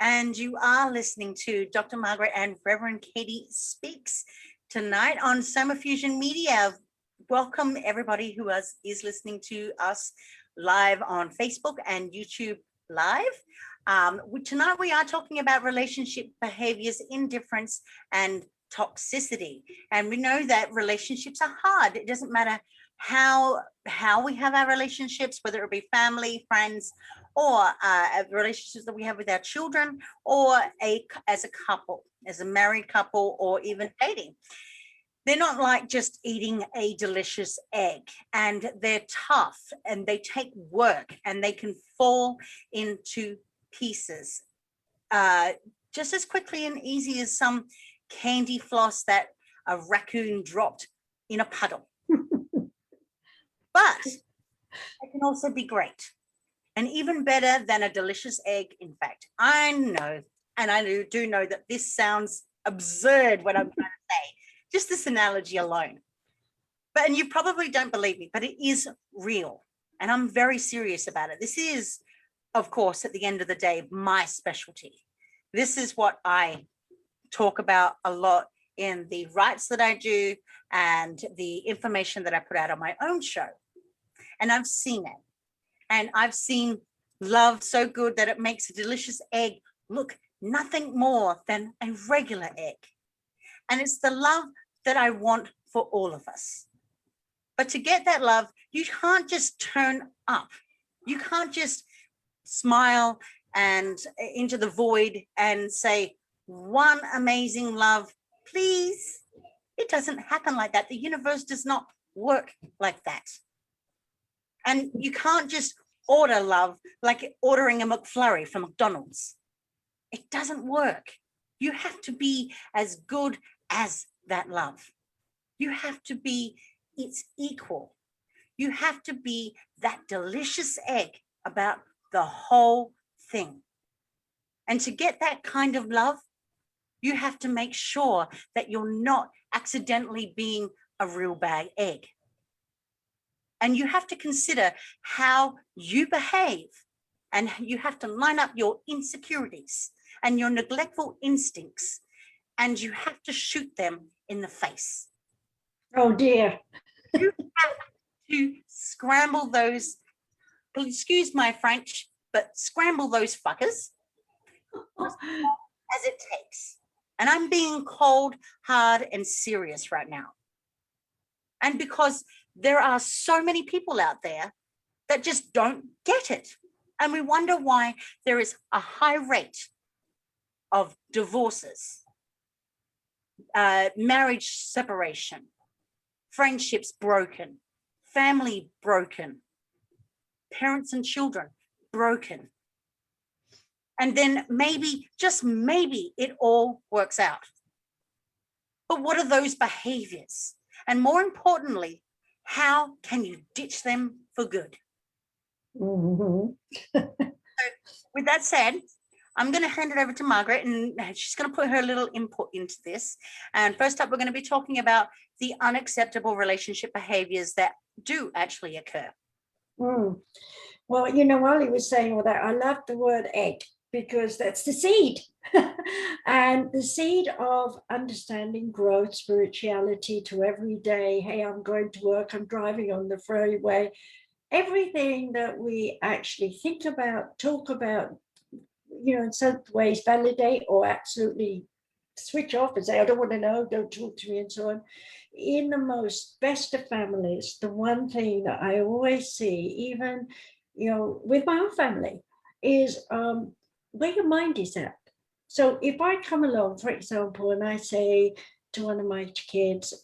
and you are listening to Dr. Margaret and Reverend Katie Speaks tonight on Soma Fusion Media. Welcome everybody who is listening to us live on Facebook and YouTube Live. Tonight we are talking about relationship behaviors, indifference and toxicity. And we know that relationships are hard. It doesn't matter how we have our relationships, whether it be family, friends, or relationships that we have with our children, or as a couple, as a married couple, or even dating. They're not like just eating a delicious egg, and they're tough and they take work and they can fall into pieces just as quickly and easy as some candy floss that a raccoon dropped in a puddle. But it can also be great and even better than a delicious egg. In fact, I know, and I do know that this sounds absurd what I'm trying to say, just this analogy alone. And you probably don't believe me, but it is real. And I'm very serious about it. This is, of course, at the end of the day, my specialty. This is what I talk about a lot in the writes that I do and the information that I put out on my own show. And I've seen it. And I've seen love so good that it makes a delicious egg look nothing more than a regular egg. And it's the love that I want for all of us. But to get that love, you can't just turn up. You can't just smile and into the void and say, one amazing love, please. It doesn't happen like that. The universe does not work like that. And you can't just order love like ordering a McFlurry from McDonald's. It doesn't work. You have to be as good as that love. You have to be its equal. You have to be that delicious egg about the whole thing. And to get that kind of love, you have to make sure that you're not accidentally being a real bad egg. And you have to consider how you behave, and you have to line up your insecurities and your neglectful instincts, and you have to shoot them in the face. Oh dear. You have to scramble those, excuse my French, but scramble those fuckers as it takes. And I'm being cold, hard, and serious right now. And because there are so many people out there that just don't get it. And we wonder why there is a high rate of divorces, marriage separation, friendships broken, family broken, parents and children broken. And then maybe, just maybe, it all works out. But what are those behaviors? And more importantly, how can you ditch them for good? Mm-hmm. So with that said, I'm going to hand it over to Margaret, and she's going to put her little input into this. And first up, we're going to be talking about the unacceptable relationship behaviors that do actually occur. Mm. Well, you know, while he was saying all that, I love the word egg, because that's the seed. And the seed of understanding, growth, spirituality to every day. Hey, I'm going to work, I'm driving on the freeway. Everything that we actually think about, talk about, you know, in certain ways, validate or absolutely switch off and say, I don't want to know, don't talk to me, and so on. In the most best of families, the one thing that I always see, even, you know, with my own family, is where your mind is at. So if I come along, for example, and I say to one of my kids,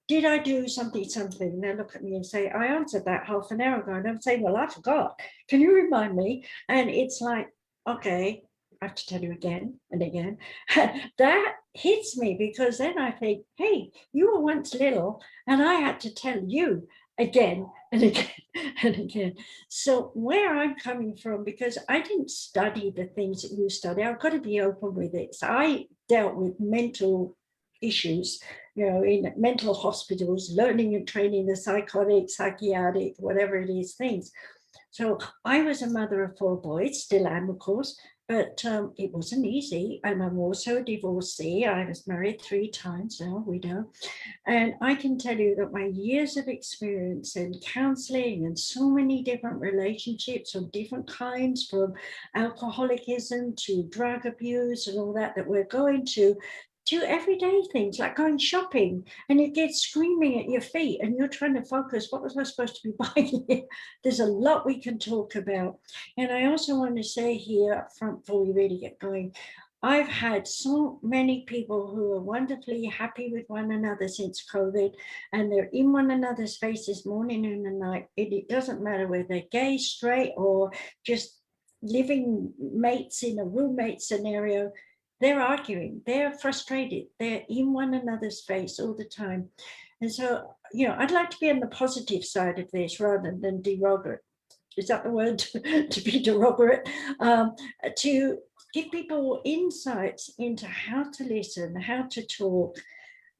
did I do something? And they look at me and say, I answered that half an hour ago. And I'm saying, well, I forgot. Can you remind me? And it's like, okay, I have to tell you again and again. That hits me, because then I think, hey, you were once little and I had to tell you again and again and again. So where I'm coming from, because I didn't study the things that you study, I've got to be open with it. So I dealt with mental issues, you know, in mental hospitals, learning and training the psychotic, psychiatric, whatever it is, things. So I was a mother of 4 boys, still am, of course, But it wasn't easy. And I'm also a divorcee. I was married 3 times now, widow. And I can tell you that my years of experience in counseling and so many different relationships of different kinds, from alcoholicism to drug abuse and all that, that we're going to everyday things like going shopping, and it gets screaming at your feet and you're trying to focus, what was I supposed to be buying here? There's a lot we can talk about. And I also want to say here up front before we really get going, I've had so many people who are wonderfully happy with one another since COVID, and they're in one another's faces morning and night. It doesn't matter whether they're gay, straight, or just living mates in a roommate scenario. They're arguing, they're frustrated, they're in one another's face all the time. And so, I'd like to be on the positive side of this rather than derogatory. Is that the word? To be derogatory? To give people insights into how to listen, how to talk,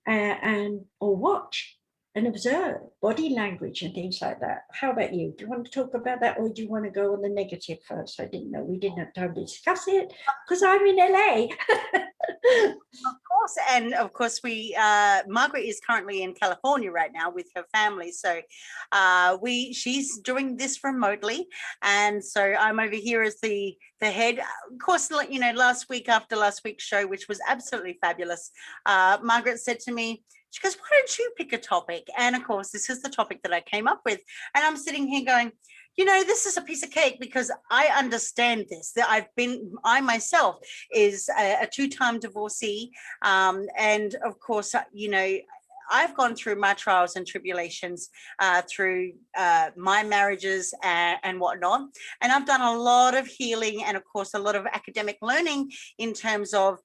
or watch and observe body language and things like that. How about you? Do you want to talk about that, or do you want to go on the negative first? I didn't know we didn't have time to discuss it because I'm in LA. Of course, and of course we Margaret is currently in California right now with her family, so she's doing this remotely, and so I'm over here as the head. Of course, last week, after last week's show, which was absolutely fabulous, Margaret said to me, she goes, why don't you pick a topic? And of course, this is the topic that I came up with, and I'm sitting here going, this is a piece of cake, because I understand this, that I myself is a 2-time divorcee. And of course, I've gone through my trials and tribulations through my marriages and whatnot. And I've done a lot of healing and, of course, a lot of academic learning in terms of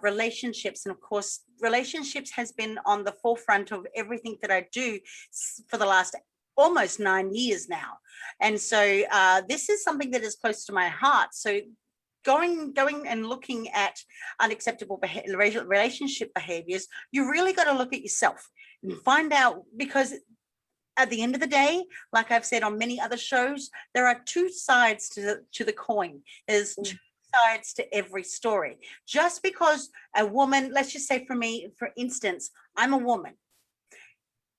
relationships. And, of course, relationships has been on the forefront of everything that I do for the last almost 9 years now. And so this is something that is close to my heart. So going and looking at unacceptable relationship behaviors, you really got to look at yourself and find out, because at the end of the day, like I've said on many other shows, there are 2 sides to the coin. There's 2 sides to every story. Just because a woman, let's just say for me, for instance, I'm a woman.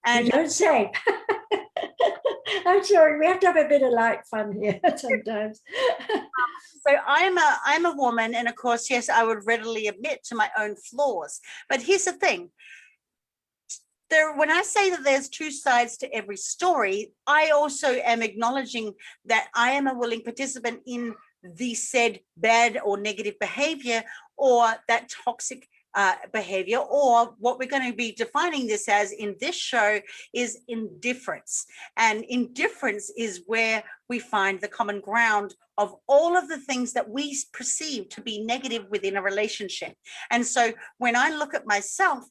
And you don't say. I'm sorry, we have to have a bit of light fun here sometimes. So I'm a woman, and of course, yes, I would readily admit to my own flaws. But here's the thing. When I say that there's 2 sides to every story, I also am acknowledging that I am a willing participant in the said bad or negative behavior, or that toxic behavior, or what we're going to be defining this as in this show is indifference. And indifference is where we find the common ground of all of the things that we perceive to be negative within a relationship. And so when I look at myself,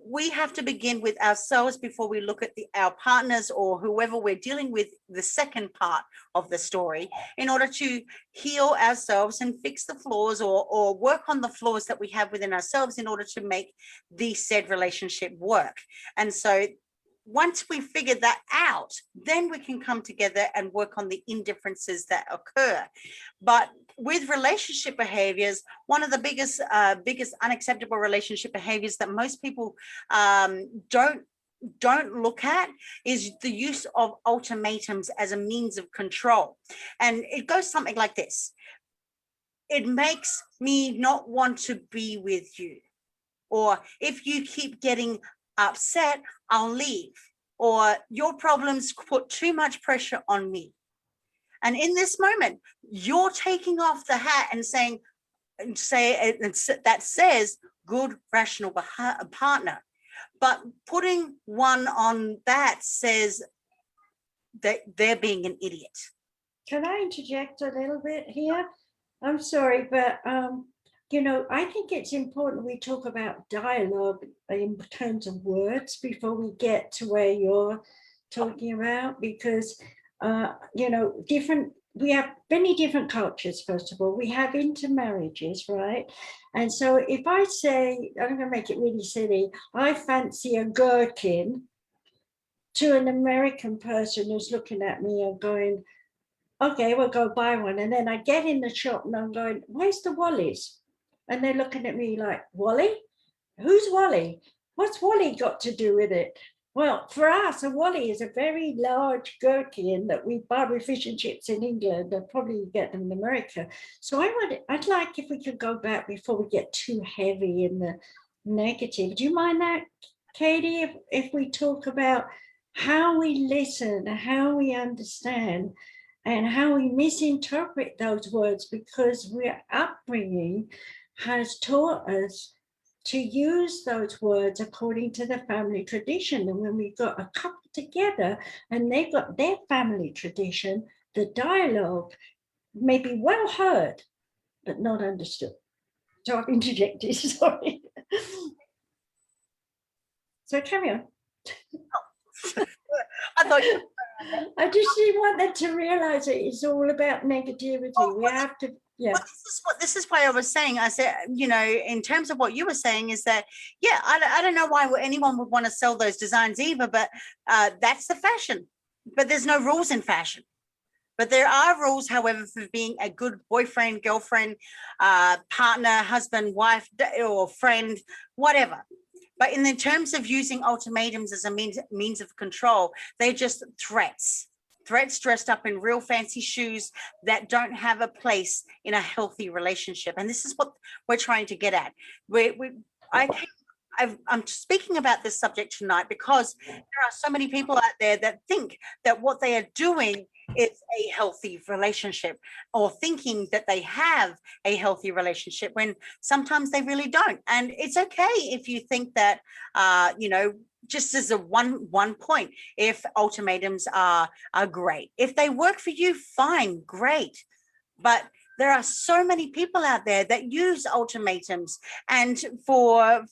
we have to begin with ourselves before we look at our partners or whoever we're dealing with, the second part of the story, in order to heal ourselves and fix the flaws, or work on the flaws that we have within ourselves in order to make the said relationship work. And so once we figure that out, then we can come together and work on the indifferences that occur. But with relationship behaviors, one of the biggest unacceptable relationship behaviors that most people don't look at is the use of ultimatums as a means of control. And it goes something like this. It makes me not want to be with you. Or if you keep getting upset, I'll leave. Or your problems put too much pressure on me. And in this moment, you're taking off the hat and saying, that says good, rational partner. But putting one on that says that they're being an idiot. Can I interject a little bit here? I'm sorry, but I think it's important we talk about dialogue in terms of words before we get to where you're talking about, because we have many different cultures. First of all, we have intermarriages, right? And so if I say, I'm going to make it really silly, I fancy a gherkin, to an American person who's looking at me and going, okay, we'll go buy one. And then I get in the shop and I'm going, where's the Wally's? And they're looking at me like, Wally? Who's Wally? What's Wally got to do with it? Well, for us, a Wally is a very large gherkin that we buy with fish and chips in England and probably get them in America. So I'd like if we could go back before we get too heavy in the negative. Do you mind that, Katie, if we talk about how we listen, how we understand, and how we misinterpret those words because our upbringing has taught us to use those words according to the family tradition. And when we got a couple together and they got their family tradition, the dialogue may be well heard, but not understood. So I've interjected, sorry. So carry on. I thought you I just didn't want them to realize it. It's all about negativity. We have to, yeah. Well, this is why I was saying, I said, you know, in terms of what you were saying is that, yeah, I don't know why anyone would want to sell those designs either, but that's the fashion. But there's no rules in fashion. But there are rules, however, for being a good boyfriend, girlfriend, partner, husband, wife, or friend, whatever. But in the terms of using ultimatums as a means of control, they're just threats dressed up in real fancy shoes that don't have a place in a healthy relationship. And this is what we're trying to get at. I'm speaking about this subject tonight because there are so many people out there that think that what they are doing is a healthy relationship, or thinking that they have a healthy relationship when sometimes they really don't. And it's okay if you think that, you know, just as a one point, if ultimatums are great, if they work for you, fine, great. But there are so many people out there that use ultimatums, and for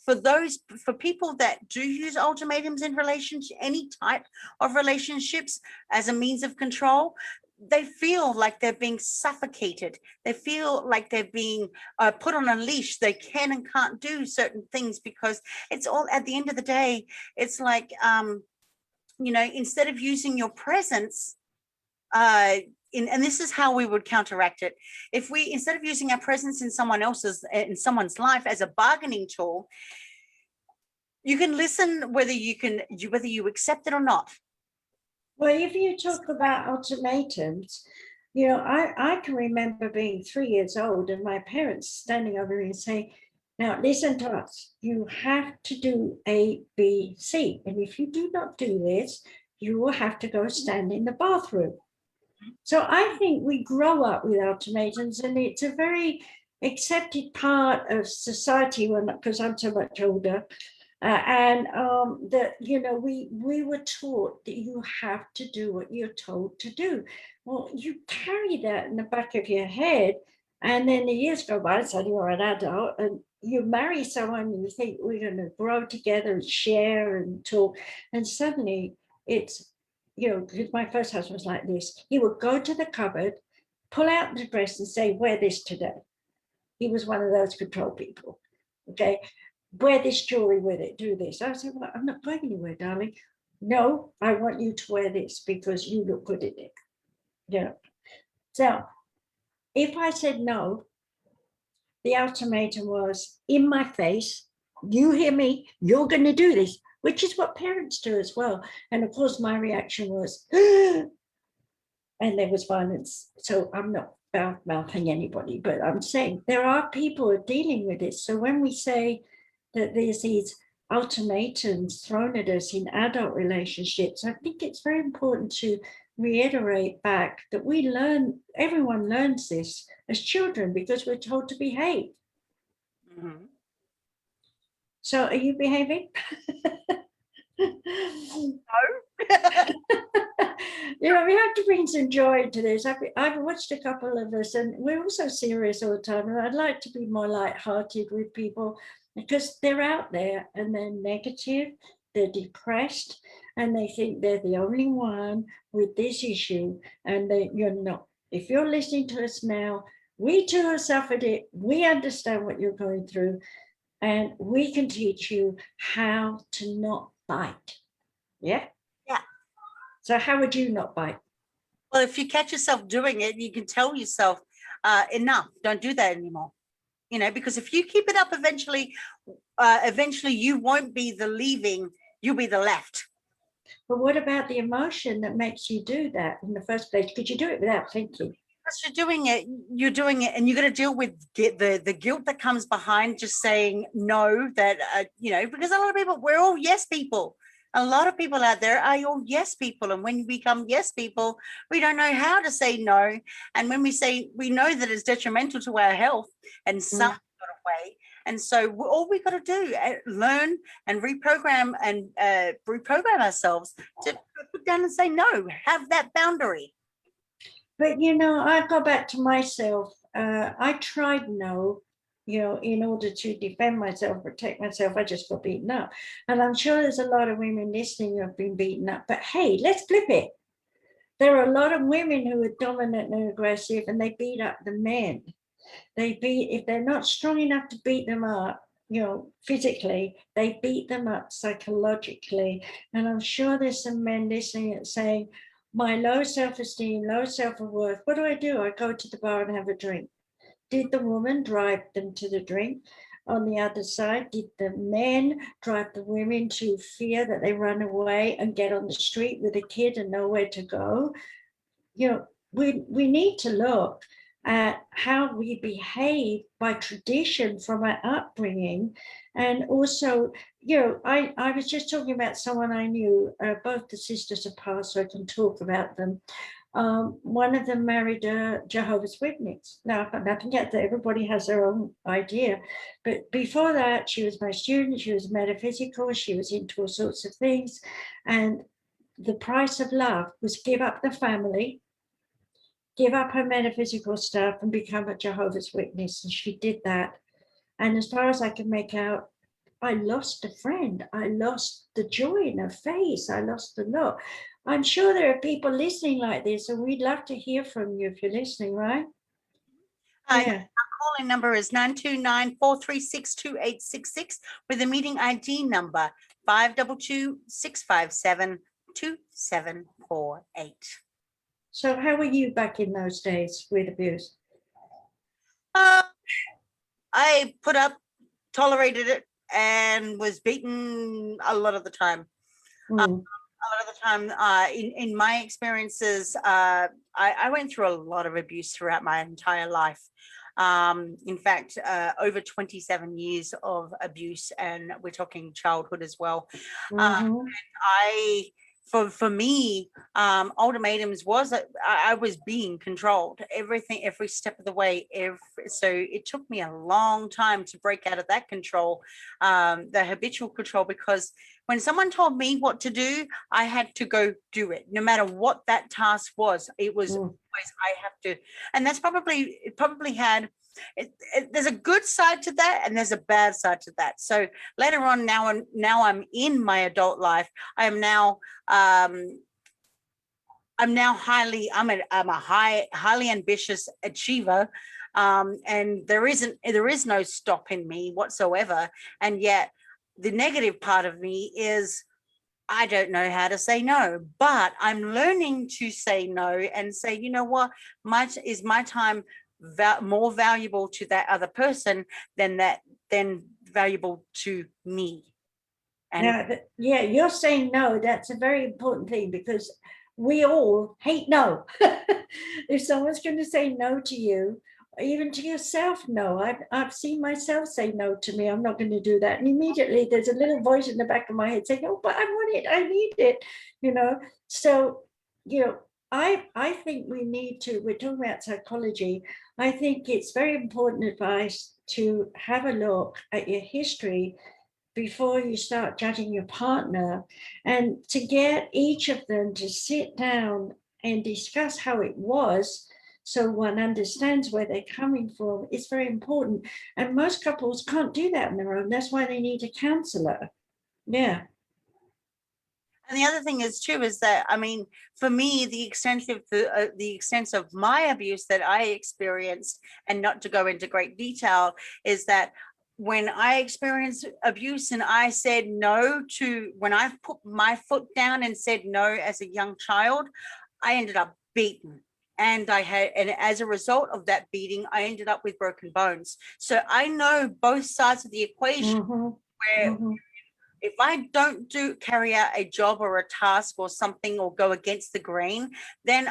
people that do use ultimatums in relationship, any type of relationships as a means of control, they feel like they're being suffocated. They feel like they're being put on a leash. They can and can't do certain things because it's all, at the end of the day, it's like, you know, instead of using your presence, and this is how we would counteract it. If we, instead of using our presence in someone's life as a bargaining tool, you can listen whether you accept it or not. Well, if you talk about ultimatums, you know, I can remember being 3 years old and my parents standing over me and saying, now listen to us, you have to do A, B, C. And if you do not do this, you will have to go stand in the bathroom. So I think we grow up with ultimatums, and it's a very accepted part of society, because I'm so much older. And that, you know, we were taught that you have to do what you're told to do. Well, you carry that in the back of your head, and then the years go by, so you're an adult, and you marry someone, and you think we're going to grow together and share and talk, and suddenly it's, you know, because my first husband was like this. He would go to the cupboard, pull out the dress and say, wear this today. He was one of those control people. Okay, wear this jewelry with it, do this. I said, well, I'm not going anywhere, darling. No, I want you to wear this because you look good in it. Yeah. So if I said no, the ultimatum was in my face, you hear me, you're going to do this, which is what parents do as well. And of course, my reaction was, and there was violence. So I'm not mouthing anybody, but I'm saying there are people who are dealing with it. So when we say that there's these ultimatums thrown at us in adult relationships, I think it's very important to reiterate back that everyone learns this as children because we're told to behave. Mm-hmm. So are you behaving? No. You know, we have to bring some joy to this. I've watched a couple of us, and we're also serious all the time. And I'd like to be more lighthearted with people because they're out there and they're negative, they're depressed, and they think they're the only one with this issue, and you're not. If you're listening to us now, we too have suffered it. We understand what you're going through, and we can teach you how to not bite. Yeah? Yeah. So how would you not bite? Well, if you catch yourself doing it, you can tell yourself, enough, don't do that anymore. You know, because if you keep it up, eventually you won't be the leaving, you'll be the left. But what about the emotion that makes you do that in the first place? Could you do it without thinking? Because you're doing it, and you're going to deal with the guilt that comes behind just saying no. That you know, because a lot of people, we're all yes people. A lot of people out there are all yes people, and when you become yes people, we don't know how to say no. And when we say, we know that it's detrimental to our health in some sort of way. And so all we got to do, learn and reprogram ourselves to put down and say no. Have that boundary. But, you know, I go back to myself. I tried no, you know, in order to defend myself, protect myself. I just got beaten up. And I'm sure there's a lot of women listening who have been beaten up. But hey, let's flip it. There are a lot of women who are dominant and aggressive, and they beat up the men. If they're not strong enough to beat them up, you know, physically, they beat them up psychologically. And I'm sure there's some men listening and saying, my low self-esteem, low self-worth, what do? I go to the bar and have a drink. Did the woman drive them to the drink? On the other side, did the men drive the women to fear that they run away and get on the street with a kid and nowhere to go? You know, we need to look at how we behave by tradition from our upbringing. And also, you know, I was just talking about someone I knew, both the sisters are passed, so I can talk about them. One of them married a Jehovah's Witness. Now, I've got nothing yet, everybody has their own idea. But before that, she was my student, she was metaphysical, she was into all sorts of things. And the price of love was give up the family, give up her metaphysical stuff, and become a Jehovah's Witness. And she did that. And as far as I can make out, I lost a friend. I lost the joy in her face. I lost the look. I'm sure there are people listening like this, and we'd love to hear from you if you're listening, right? Yeah. Our calling number is 929-436-2866 with the meeting ID number 522-657-2748. So how were you back in those days with abuse? I put up, tolerated it, and was beaten a lot of the time. A lot of the time, in my experiences, I went through a lot of abuse throughout my entire life. In fact, over 27 years of abuse, and we're talking childhood as well. For me, ultimatums was that I was being controlled, everything, every step of the way. So it took me a long time to break out of that control, the habitual control, because when someone told me what to do, I had to go do it, no matter what that task was. It was always, I have to, and that's it probably had. There's a good side to that, and there's a bad side to that. So later on, now I'm in my adult life. I'm highly ambitious achiever, and there is no stop in me whatsoever. And yet the negative part of me is I don't know how to say no, but I'm learning to say no and say, you know what, my time more valuable to that other person than valuable to me. And now, yeah, you're saying no. That's a very important thing, because we all hate no. If someone's going to say no to you, even to yourself, no. I've seen myself say no to me. I'm not going to do that. And immediately there's a little voice in the back of my head saying, oh, but I want it. I need it, you know. So, you know, I think we need to, we're talking about psychology. I think it's very important advice to have a look at your history before you start judging your partner, and to get each of them to sit down and discuss how it was, so one understands where they're coming from, is very important. And most couples can't do that on their own. That's why they need a counselor. Yeah. And the other thing is too, is that, I mean, for me, the extent of my abuse that I experienced, and not to go into great detail, is that when I experienced abuse and I said no when I put my foot down and said no as a young child, I ended up beaten. And as a result of that beating, I ended up with broken bones. So I know both sides of the equation, where if I don't carry out a job or a task or something, or go against the grain, then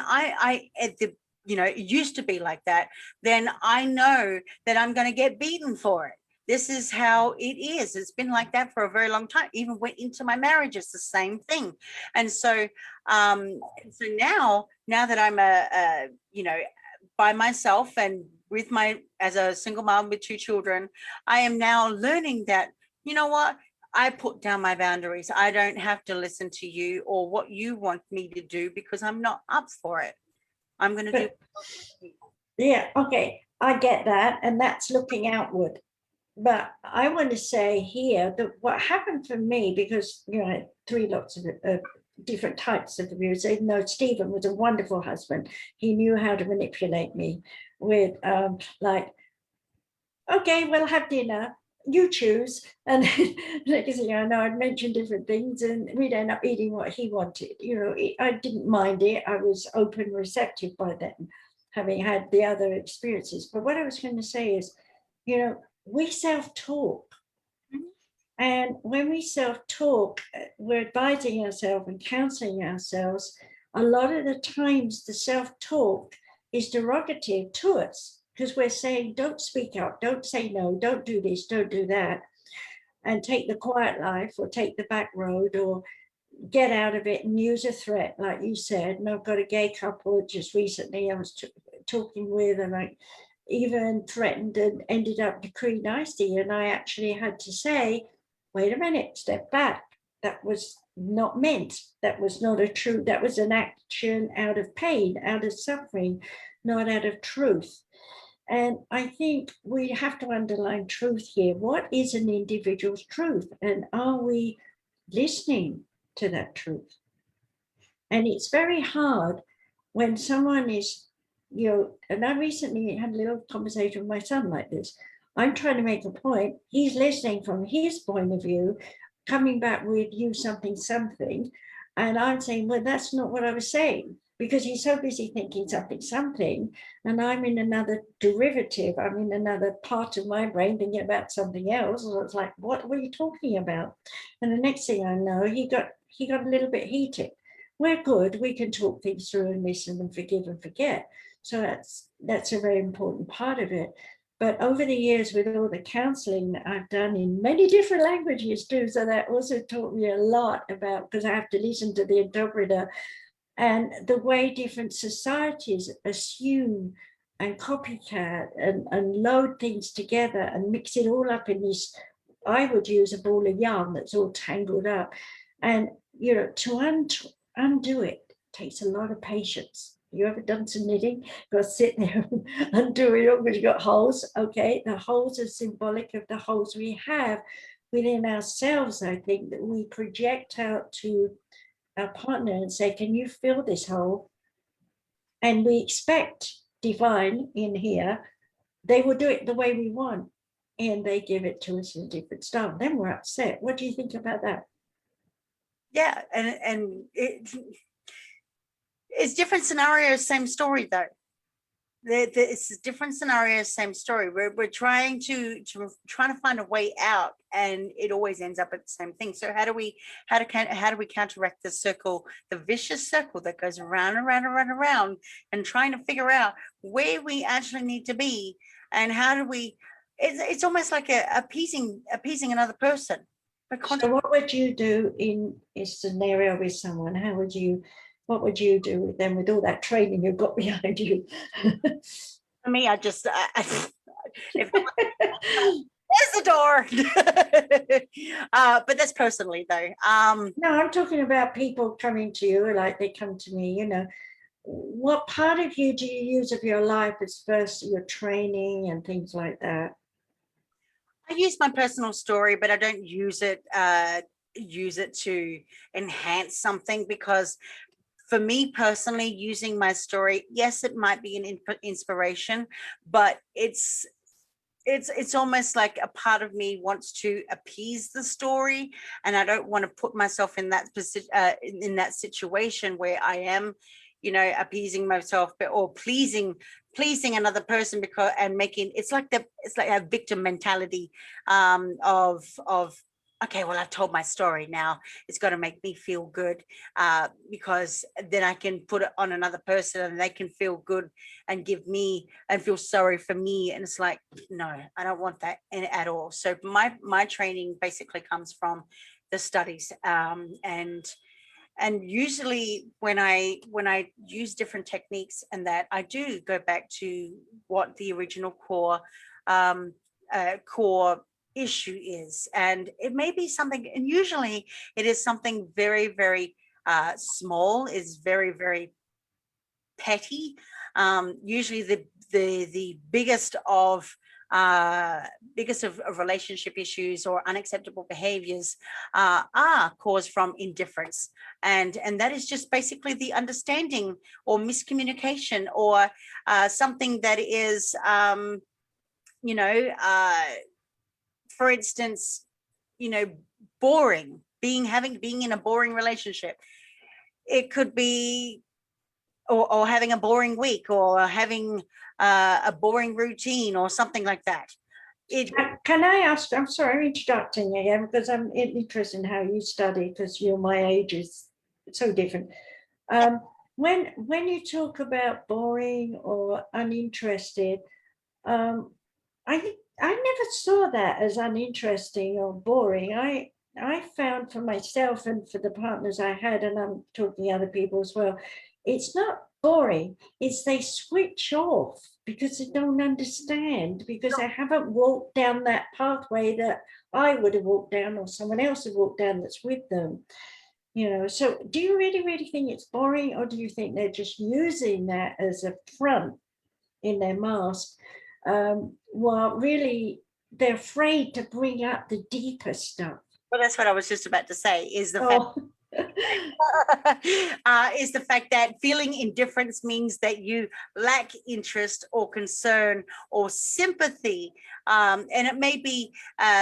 it used to be like that, then I know that I'm going to get beaten for it. This is how it is. It's been like that for a very long time. Even went into my marriage, it's the same thing. And so, now that I'm by myself and as a single mom with 2 children, I am now learning that, you know what? I put down my boundaries. I don't have to listen to you or what you want me to do, because I'm not up for it. I'm going to do. Yeah, okay, I get that. And that's looking outward. But I want to say here that what happened for me, because, 3 lots of different types of abuse, even though Stephen was a wonderful husband, he knew how to manipulate me with okay, we'll have dinner, you choose. And next thing I know, I'd mentioned different things and we'd end up eating what he wanted. I didn't mind it. I was open, receptive by then, having had the other experiences. But what I was going to say is, we self-talk. And when we self-talk, we're advising ourselves and counseling ourselves. A lot of the times the self-talk is derogative to us, because we're saying, don't speak up, don't say no, don't do this, don't do that, and take the quiet life, or take the back road, or get out of it and use a threat, like you said. And I've got a gay couple just recently I was talking with, and I even threatened and ended up decreed nasty. And I actually had to say, wait a minute, step back. That was not meant. That was not that was an action out of pain, out of suffering, not out of truth. And I think we have to underline truth here. What is an individual's truth? And are we listening to that truth? And it's very hard when someone is, and I recently had a little conversation with my son like this. I'm trying to make a point. He's listening from his point of view, coming back with you something. And I'm saying, well, that's not what I was saying, because he's so busy thinking something. And I'm in another derivative. I'm in another part of my brain thinking about something else. And it's like, what were you talking about? And the next thing I know, he got a little bit heated. We're good. We can talk things through and listen and forgive and forget. So that's a very important part of it. But over the years, with all the counseling that I've done in many different languages too, so that also taught me a lot about, because I have to listen to the interpreter, and the way different societies assume and copycat and load things together and mix it all up in this, I would use a ball of yarn that's all tangled up. And, to undo it takes a lot of patience. You ever done some knitting? Got to sit there and undo it all because you got holes. Okay, the holes are symbolic of the holes we have within ourselves. I think that we project out to our partner and say, can you fill this hole? And we expect divine in here. They will do it the way we want, and they give it to us in a different style. Then we're upset. What do you think about that? Yeah, and it's different scenarios, same story though. It's different scenarios, same story. We're trying to find a way out, and it always ends up at the same thing. So how do we counteract the circle, the vicious circle that goes around and around and around and around, and trying to figure out where we actually need to be, and how do we? It's almost like appeasing another person. So what would you do in a scenario with someone? What would you do with them with all that training you've got behind you? For me, there's the door. But that's personally though. No, I'm talking about people coming to you, like they come to me, what part of you do you use of your life as first your training and things like that? I use my personal story, but I don't use it to enhance something, because for me personally, using my story, yes, it might be an inspiration, but it's almost like a part of me wants to appease the story, and I don't want to put myself in that position, in that situation where I am you know, appeasing myself, or pleasing another person, because, and making, it's like a victim mentality, of okay, well, I've told my story now, it's got to make me feel good, because then I can put it on another person and they can feel good and give me and feel sorry for me. And it's like, no, I don't want that at all. So my training basically comes from the studies, and usually when I use different techniques, and that I do go back to what the original core issue is, and it may be something, and usually it is something very, very small, is very, very petty. Usually the biggest of relationship issues or unacceptable behaviors are caused from indifference, and that is just basically the understanding or miscommunication, or something that is you know, for instance, you know, boring, being in a boring relationship. It could be, or having a boring week, or having a boring routine, or something like that. Can I ask, I'm sorry, I'm interrupting again, because I'm interested in how you study, because my age is so different. When you talk about boring or uninterested, I never saw that as uninteresting or boring. I found for myself and for the partners I had, and I'm talking to other people as well, it's not boring, it's they switch off because they don't understand, because they haven't walked down that pathway that I would have walked down, or someone else would walk down that's with them. You know, so do you really, really think it's boring, or do you think they're just using that as a front in their mask, while really they're afraid to bring up the deeper stuff? Well, that's what I was just about to say, is the fact is the fact that feeling indifference means that you lack interest or concern or sympathy, and it may be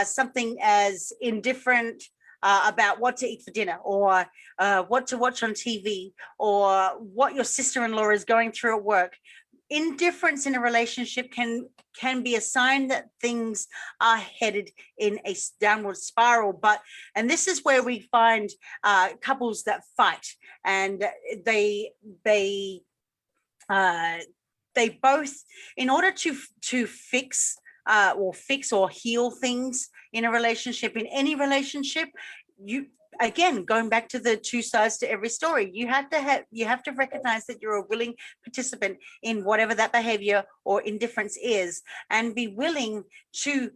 something as indifferent about what to eat for dinner, or what to watch on TV, or what your sister-in-law is going through at work. Indifference in a relationship can be a sign that things are headed in a downward spiral. And this is where we find couples that fight, and they both, in order to fix or heal things in a relationship, in any relationship, again, going back to the two sides to every story, you have to recognize that you're a willing participant in whatever that behavior or indifference is, and be willing to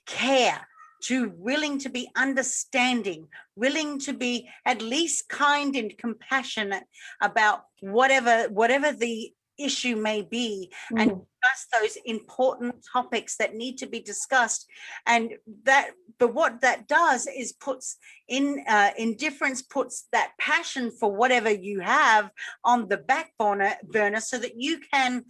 care, willing to be understanding, willing to be at least kind and compassionate about whatever the issue may be, and discuss those important topics that need to be discussed. But what that does is indifference puts that passion for whatever you have on the back burner, so that you can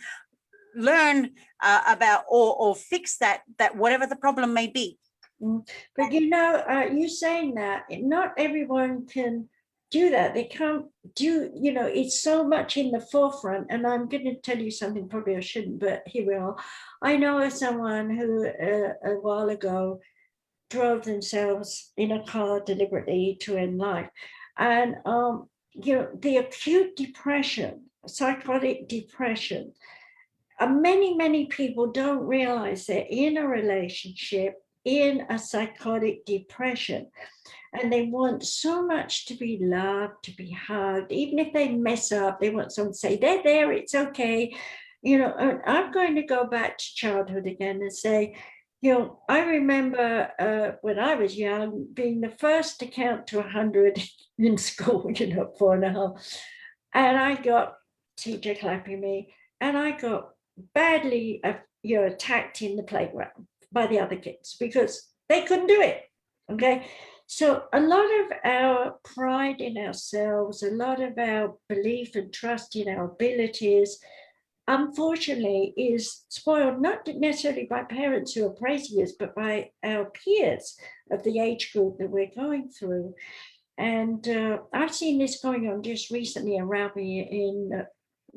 learn about or fix that whatever the problem may be. But you saying that not everyone can do that. They can't do, it's so much in the forefront. And I'm going to tell you something, probably I shouldn't, but here we are. I know of someone who a while ago drove themselves in a car deliberately to end life. And, the acute depression, psychotic depression, many, many people don't realize they're in a relationship in a psychotic depression, and they want so much to be loved, to be hugged. Even if they mess up, they want someone to say, they're there, it's okay. And I'm going to go back to childhood again and say, I remember when I was young being the first to count to 100 in school, 4.5. And I got teacher clapping me, and I got badly attacked in the playground by the other kids because they couldn't do it. Okay. So a lot of our pride in ourselves, a lot of our belief and trust in our abilities, unfortunately, is spoiled not necessarily by parents who are praising us, but by our peers of the age group that we're going through. And I've seen this going on just recently around me in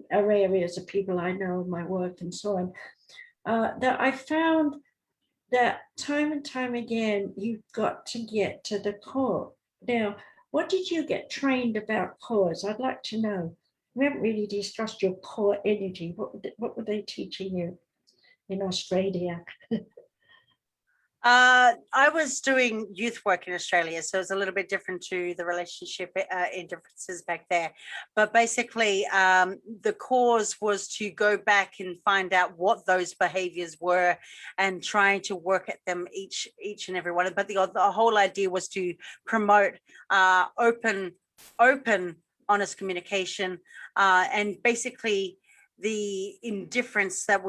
areas of people I know, my work and so on, that I found that time and time again, you've got to get to the core. Now, what did you get trained about cores? I'd like to know. We haven't really discussed your core energy. What were they teaching you in Australia? I was doing youth work in Australia, so it's a little bit different to the relationship indifferences back there. But basically, the cause was to go back and find out what those behaviors were and trying to work at them each and every one. But the whole idea was to promote open, honest communication, and basically the indifference that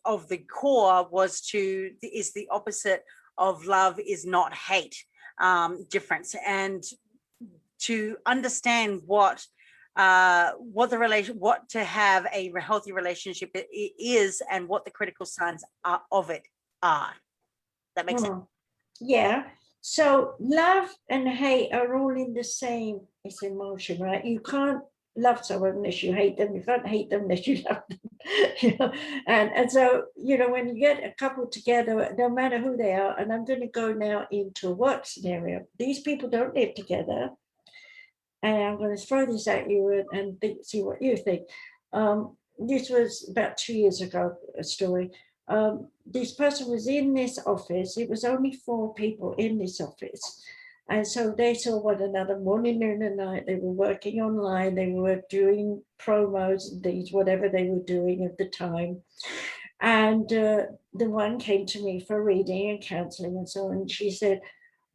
of the core is the opposite of love is not hate, difference, and to understand what to have a healthy relationship is and what the critical signs of it are. That makes sense. Yeah. So love and hate are all in the same, it's emotion, right? You can't love someone unless you hate them. You can't hate them unless you love them. You know? And so, you know, when you get a couple together, no matter who they are, and I'm going to go now into a work scenario, these people don't live together. And I'm going to throw this at you and see what you think. This was about 2 years ago, a story. This person was in this office. It was only 4 people in this office. And so they saw one another morning, noon, and night. They were working online. They were doing promos and things, whatever they were doing at the time. And the one came to me for reading and counseling and so on. And she said,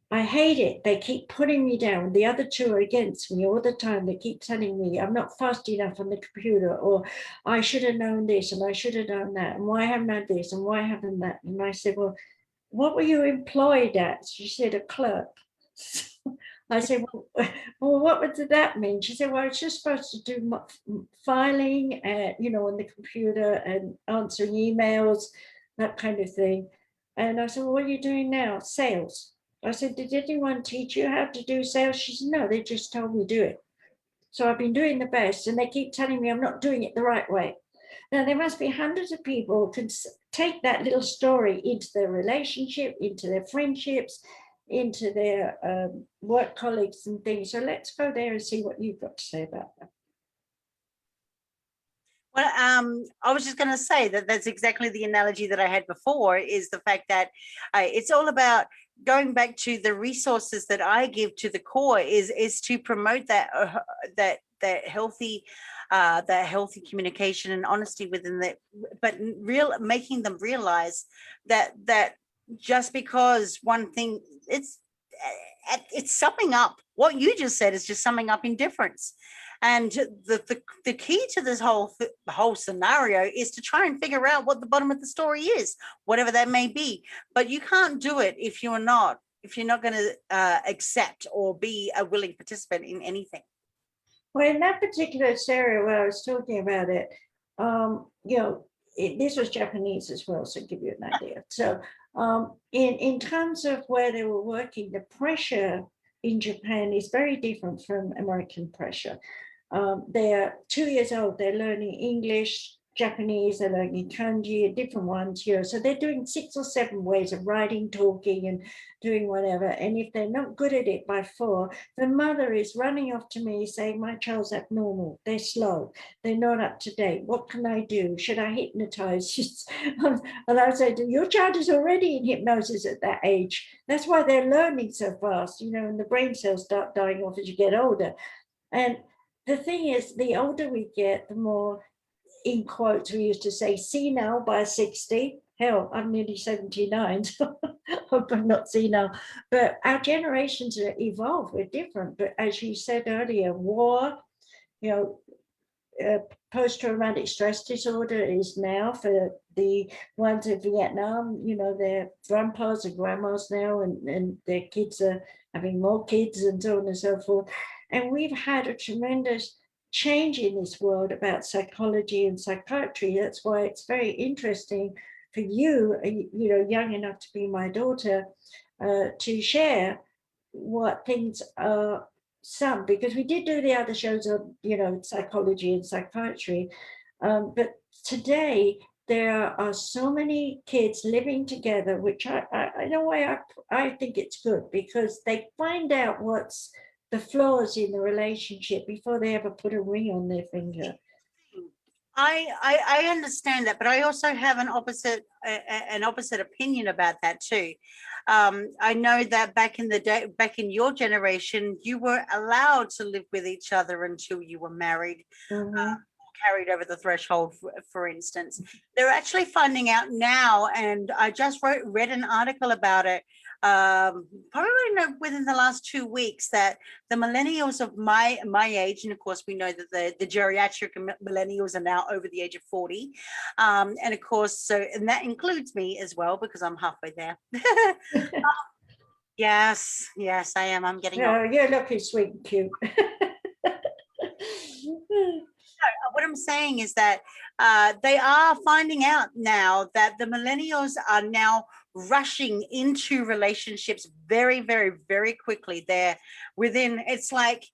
I hate it. They keep putting me down. The other 2 are against me all the time. They keep telling me I'm not fast enough on the computer, or I should have known this and I should have done that. And why haven't I this and why haven't that? And I said, well, what were you employed at? She said, a clerk. I said, well, what did that mean? She said, well, it's just supposed to do filing, you know, on the computer and answering emails, that kind of thing. And I said, well, what are you doing now? Sales. I said, did anyone teach you how to do sales? She said, no, they just told me to do it. So I've been doing the best, and they keep telling me I'm not doing it the right way. Now, there must be hundreds of people who can take that little story into their relationship, into their friendships, into their work colleagues and things. So let's go there and see what you've got to say about that. Well, I was just going to say that that's exactly the analogy that I had before, is the fact that it's all about going back to the resources that I give to the core is to promote that healthy communication and honesty within that, but making them realize that just because one thing, it's summing up what you just said, is just summing up indifference. And the key to this whole scenario is to try and figure out what the bottom of the story is, whatever that may be. But you can't do it if you're not going to accept or be a willing participant in anything. Well, in that particular scenario where I was talking about it, you know, this was Japanese as well, so to give you an idea. So in terms of where they were working, the pressure in Japan is very different from American pressure. They're 2 years old, they're learning English, Japanese, they're learning kanji, different ones here. So they're doing 6 or 7 ways of writing, talking, and doing whatever. And if they're not good at it by 4, the mother is running off to me saying, my child's abnormal, they're slow, they're not up to date. What can I do? Should I hypnotize? And I say, your child is already in hypnosis at that age. That's why they're learning so fast, you know, and the brain cells start dying off as you get older. And the thing is, the older we get, the more, in quotes, we used to say, senile by 60. Hell, I'm nearly 79, so hope I'm not senile. But our generations are evolved, we're different. But as you said earlier, war, you know, post-traumatic stress disorder is now for the ones in Vietnam, you know, their grandpas and grandmas now, and their kids are having more kids and so on and so forth. And we've had a tremendous change in this world about psychology and psychiatry. That's why it's very interesting for you, you know, young enough to be my daughter, to share what things are some, because we did do the other shows on, you know, psychology and psychiatry, but today there are so many kids living together, which in a way I think it's good, because they find out what's the flaws in the relationship before they ever put a ring on their finger. I understand that, but I also have an opposite opinion about that too. I know that back in the day, back in your generation, you were allowed to live with each other until you were married. Carried over the threshold, for instance. They're actually finding out now, and I just read an article about it, probably within the last 2 weeks, that the millennials of my age, and of course we know that the geriatric millennials are now over the age of 40, and of course, and that includes me as well, because I'm halfway there. Yes, I am. I'm getting Oh, you're looking sweet and cute. What I'm saying is that they are finding out now that the millennials are now rushing into relationships very, very, very quickly. They're within, it's like,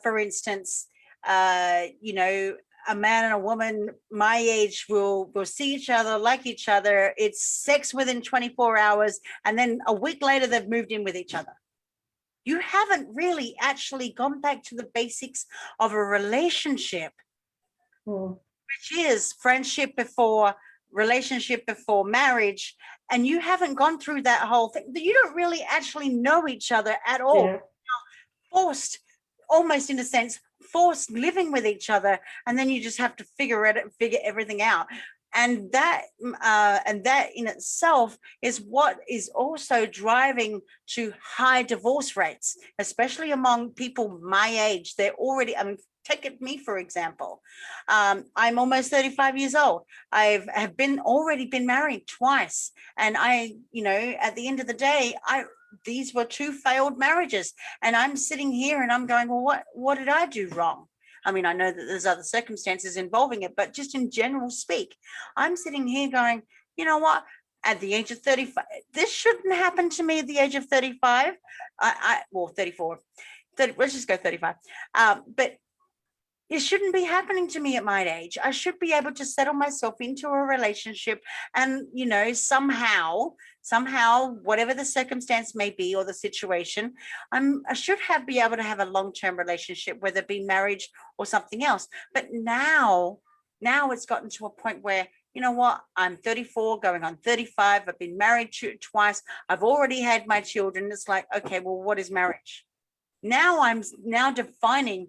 for instance, you know, a man and a woman my age will see each other, like each other. It's sex within 24 hours. And then a week later, they've moved in with each other. You haven't really actually gone back to the basics of a relationship, which is friendship before relationship before marriage, and you haven't gone through that whole thing. You don't really actually know each other at all. Yeah. Forced, almost in a sense, forced living with each other, and then you just have to figure everything out. And that in itself is what is also driving to high divorce rates, especially among people my age. They're already, I mean, take me for example. I'm almost 35 years old. I have already been married twice, and you know, at the end of the day, these were 2 failed marriages, and I'm sitting here and I'm going, well, what did I do wrong? I mean, I know that there's other circumstances involving it, but just in general speak, I'm sitting here going, you know what? At the age of 35, this shouldn't happen to me at the age of 35. Well, 34. Let's just go 35. But it shouldn't be happening to me at my age. I should be able to settle myself into a relationship, and, you know, somehow, whatever the circumstance may be or the situation, I should be able to have a long-term relationship, whether it be marriage or something else. But now it's gotten to a point where, you know what, I'm 34 going on 35. I've been married twice. I've already had my children. It's like, okay, well, what is marriage? Now I'm defining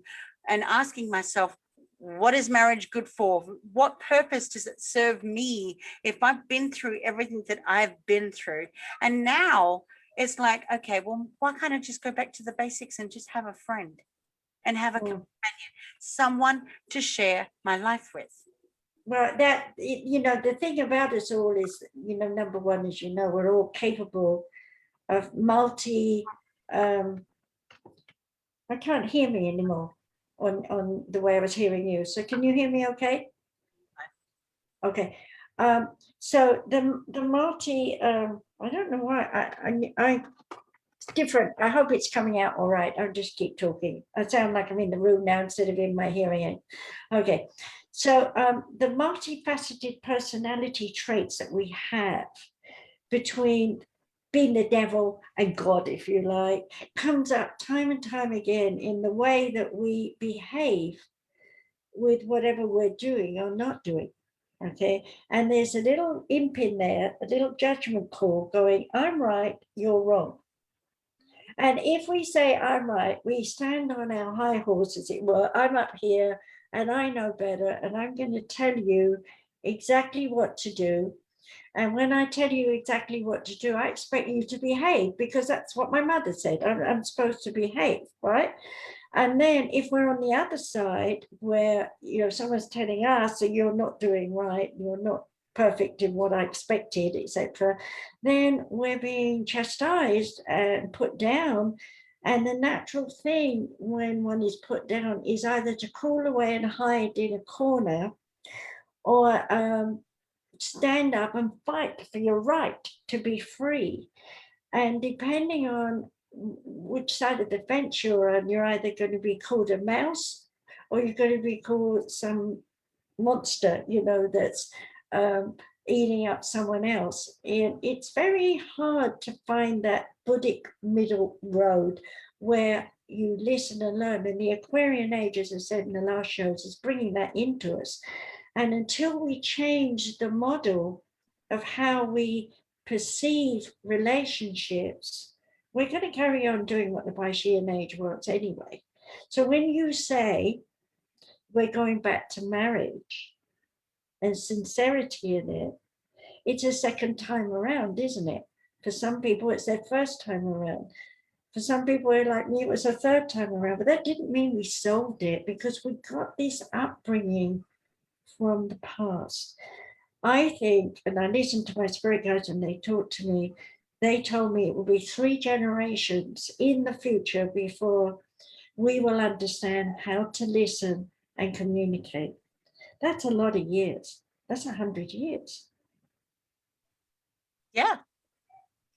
and asking myself, what is marriage good for? What purpose does it serve me if I've been through everything that I've been through? And now it's like, okay, well, why can't I just go back to the basics and just have a friend and have a companion, someone to share my life with? Well, you know, the thing about us all is, you know, number one is, you know, we're all capable of I can't hear me anymore on the way I was hearing you. So can you hear me okay? Okay. So the multi, I don't know why it's different. I hope it's coming out all right. I'll just keep talking. I sound like I'm in the room now instead of in my hearing aid. Okay. So the multifaceted personality traits that we have between being the devil and God, if you like, comes up time and time again in the way that we behave with whatever we're doing or not doing. Okay. And there's a little imp in there, a little judgment call going, I'm right, you're wrong. And if we say I'm right, we stand on our high horse, as it were. I'm up here and I know better, and I'm going to tell you exactly what to do. And when I tell you exactly what to do, I expect you to behave, because that's what my mother said. I'm supposed to behave, right? And then if we're on the other side, where, you know, someone's telling us that you're not doing right, you're not perfect in what I expected, etc., then we're being chastised and put down. And the natural thing when one is put down is either to crawl away and hide in a corner, or stand up and fight for your right to be free. And depending on which side of the fence you're on. You're either going to be called a mouse or you're going to be called some monster, that's eating up someone else. And it's very hard to find that Buddhic middle road where you listen and learn. And the Aquarian age, as I said in the last shows, is bringing that into us. And until we change the model of how we perceive relationships, we're going to carry on doing what the Piscean age wants anyway. So when you say we're going back to marriage and sincerity in it, it's a second time around, isn't it? For some people, it's their first time around. For some people like me, it was a third time around, but that didn't mean we solved it because we got this upbringing from the past. I think, and I listened to my spirit guides and they talked to me, they told me it will be 3 generations in the future before we will understand how to listen and communicate. That's a lot of years. That's 100 years. Yeah.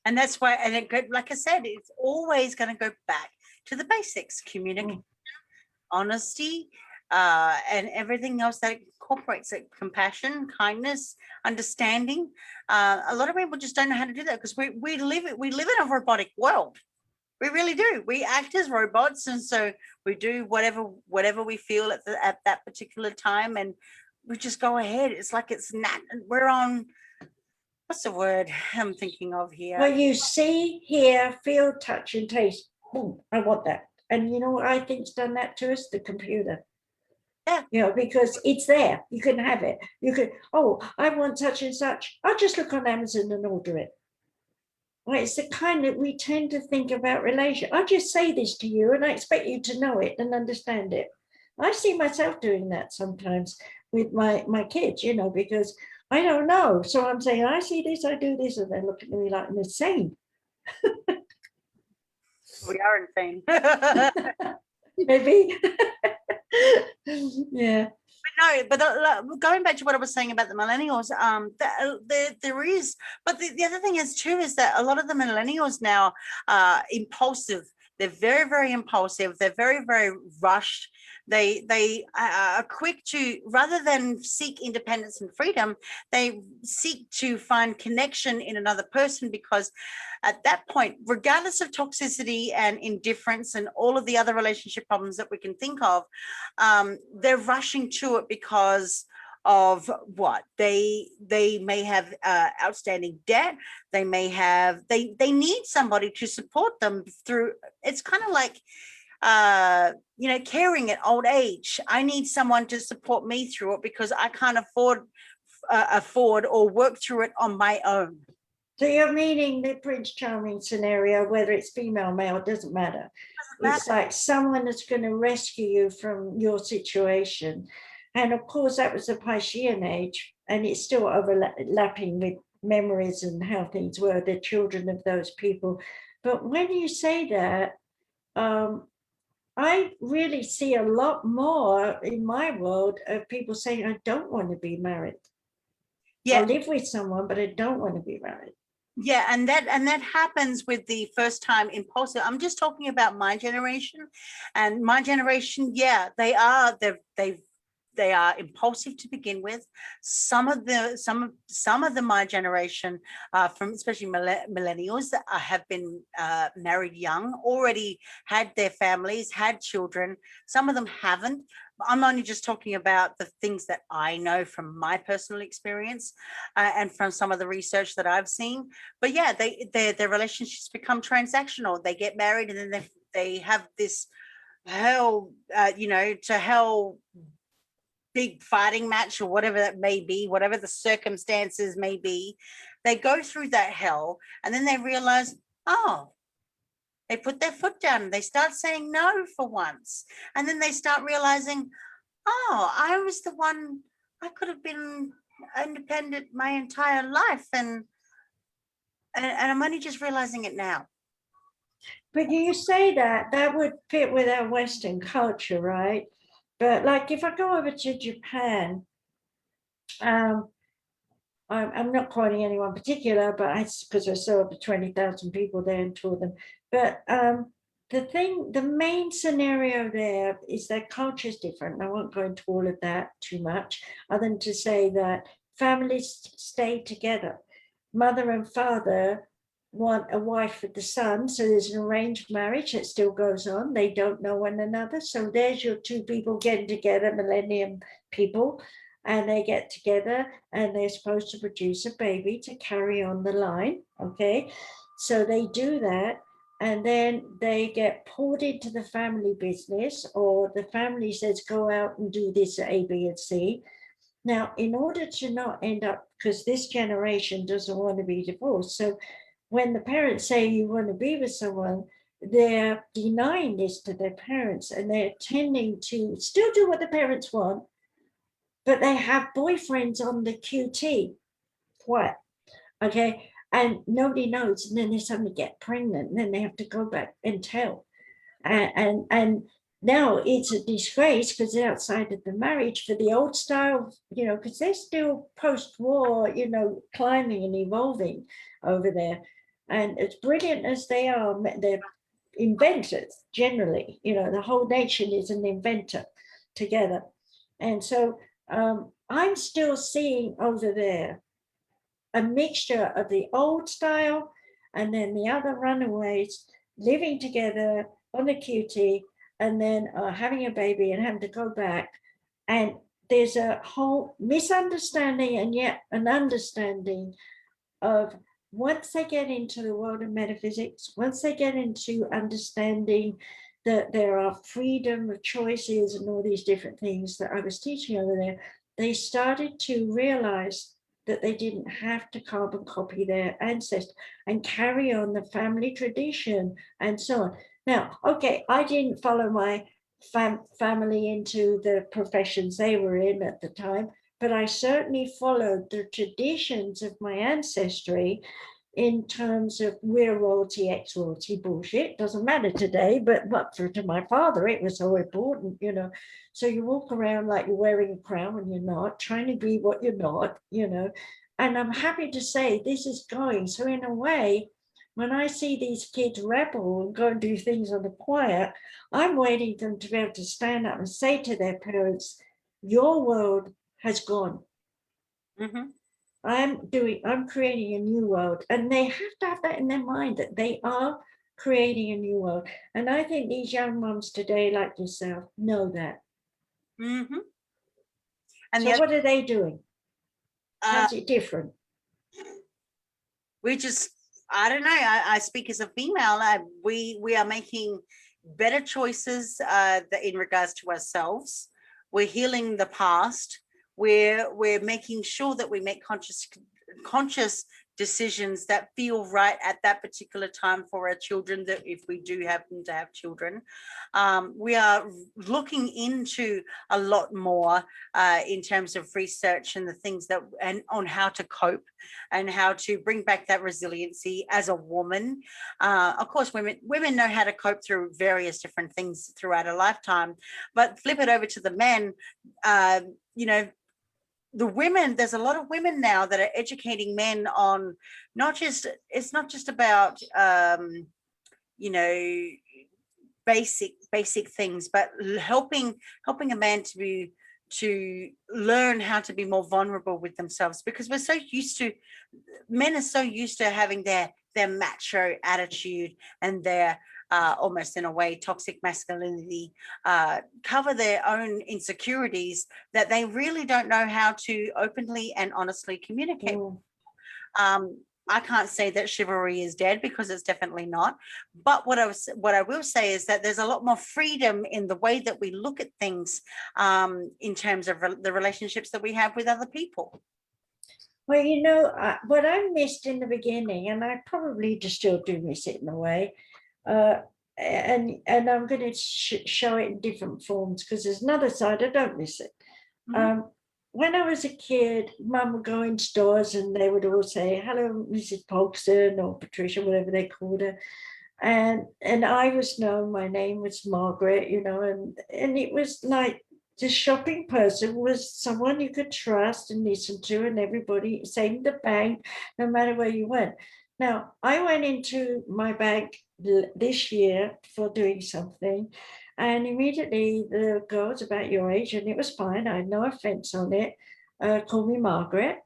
And that's why, and like I said, it's always going to go back to the basics: communication, honesty, and everything else that incorporates it: compassion, kindness, understanding. A lot of people just don't know how to do that because we live in a robotic world. We really do. We act as robots, and so we do whatever we feel at that particular time, and we just go ahead. It's like we're on. What's the word I'm thinking of here? Well, you see, hear, feel, touch, and taste. Boom, I want that. And you know what I think's done that to us? The computer. Yeah. Because it's there. You can have it. You can, I want such and such. I'll just look on Amazon and order it. Well, it's the kind that we tend to think about relation. I'll just say this to you and I expect you to know it and understand it. I see myself doing that sometimes with my kids, because I don't know. So I'm saying, I see this, I do this, and they look at me like I'm insane. We are insane. Maybe. Yeah. But going back to what I was saying about the millennials, there is, but the other thing is too, is that a lot of the millennials now are impulsive. They're very, very impulsive. They're very, very rushed. They are quick to, rather than seek independence and freedom, they seek to find connection in another person, because at that point, regardless of toxicity and indifference and all of the other relationship problems that we can think of, they're rushing to it because of what they may have outstanding debt. They may have, they need somebody to support them through. It's kind of like caring at old age. I need someone to support me through it because I can't afford or work through it on my own. So you're meaning the Prince Charming scenario, whether it's female, male, it doesn't matter. It's like someone that's going to rescue you from your situation. And of course, that was the Piscean age, and it's still overlapping with memories and how things were, the children of those people. But when you say that, I really see a lot more in my world of people saying, I don't want to be married. Yeah. I'll live with someone, but I don't want to be married. Yeah, and that happens with the first time impulsive. I'm just talking about my generation, and my generation. Yeah, they are impulsive to begin with. Some of my generation, from especially millennials, that have been married young, already had their families, had children. Some of them haven't. I'm only just talking about the things that I know from my personal experience and from some of the research that I've seen. But yeah, their relationships become transactional. They get married and then they have this hell, to hell big fighting match or whatever that may be, whatever the circumstances may be. They go through that hell and then they realize, they put their foot down and they start saying no for once. And then they start realizing, I was the one, I could have been independent my entire life. And I'm only just realizing it now. But you say that would fit with our Western culture, right? But like if I go over to Japan, I'm not quoting anyone particular, but because I saw over 20,000 people there and toured them. But the main scenario there is that culture is different. I won't go into all of that too much, other than to say that families stay together. Mother and father want a wife for the son, so there's an arranged marriage that still goes on. They don't know one another, so there's your two people getting together, millennium people, and they get together and they're supposed to produce a baby to carry on the line. Okay, so they do that, and then they get pulled into the family business, or the family says go out and do this A, B, and C. Now, in order to not end up, because this generation doesn't want to be divorced, so when the parents say you want to be with someone, they're denying this to their parents, and they're tending to still do what the parents want, but they have boyfriends on the QT. What? Okay. And nobody knows. And then they suddenly get pregnant, and then they have to go back and tell. And now it's a disgrace because they're outside of the marriage for the old style, because they're still post-war, climbing and evolving over there. And as brilliant as they are, they're inventors generally. The whole nation is an inventor together. And so I'm still seeing over there a mixture of the old style and then the other runaways living together on a QT, and then having a baby and having to go back. And there's a whole misunderstanding and yet an understanding of, once they get into the world of metaphysics, once they get into understanding that there are freedom of choices and all these different things that I was teaching over there, they started to realize that they didn't have to carbon copy their ancestors and carry on the family tradition and so on. Now, okay, I didn't follow my family into the professions they were in at the time, but I certainly followed the traditions of my ancestry in terms of we're royalty, ex-royalty bullshit. Doesn't matter today, but to my father, it was so important, So you walk around like you're wearing a crown when you're not, trying to be what you're not, And I'm happy to say this is going. So in a way, when I see these kids rebel and go and do things on the quiet, I'm waiting for them to be able to stand up and say to their parents, your world has gone. Mm-hmm. I'm creating a new world, and they have to have that in their mind that they are creating a new world. And I think these young moms today, like yourself, know that. Mm-hmm. And so what are they doing? How's it different? We just, I don't know. I speak as a female. We are making better choices in regards to ourselves. We're healing the past. We're making sure that we make conscious decisions that feel right at that particular time for our children, that if we do happen to have children. We are looking into a lot more in terms of research and the things that, and on how to cope and how to bring back that resiliency as a woman. Of course, women know how to cope through various different things throughout a lifetime, but flip it over to the men, the women, there's a lot of women now that are educating men on it's not just about basic things, but helping a man to learn how to be more vulnerable with themselves, because men are so used to having their macho attitude and their almost in a way toxic masculinity, cover their own insecurities, that they really don't know how to openly and honestly communicate. I can't say that chivalry is dead, because it's definitely not. But what I will say is that there's a lot more freedom in the way that we look at things in terms of the relationships that we have with other people. Well, what I missed in the beginning, and I probably just still do miss it in a way, and I'm going to show it in different forms, because there's another side I don't miss it. Mm-hmm. When I was a kid, Mum would go in stores and they would all say, hello, Mrs. Polkson, or Patricia, whatever they called her. And I was known, my name was Margaret, and it was like the shopping person was someone you could trust and listen to, and everybody, same the bank, no matter where you went. Now, I went into my bank this year for doing something, and immediately the girls about your age, and it was fine, I had no offense on it, called me Margaret.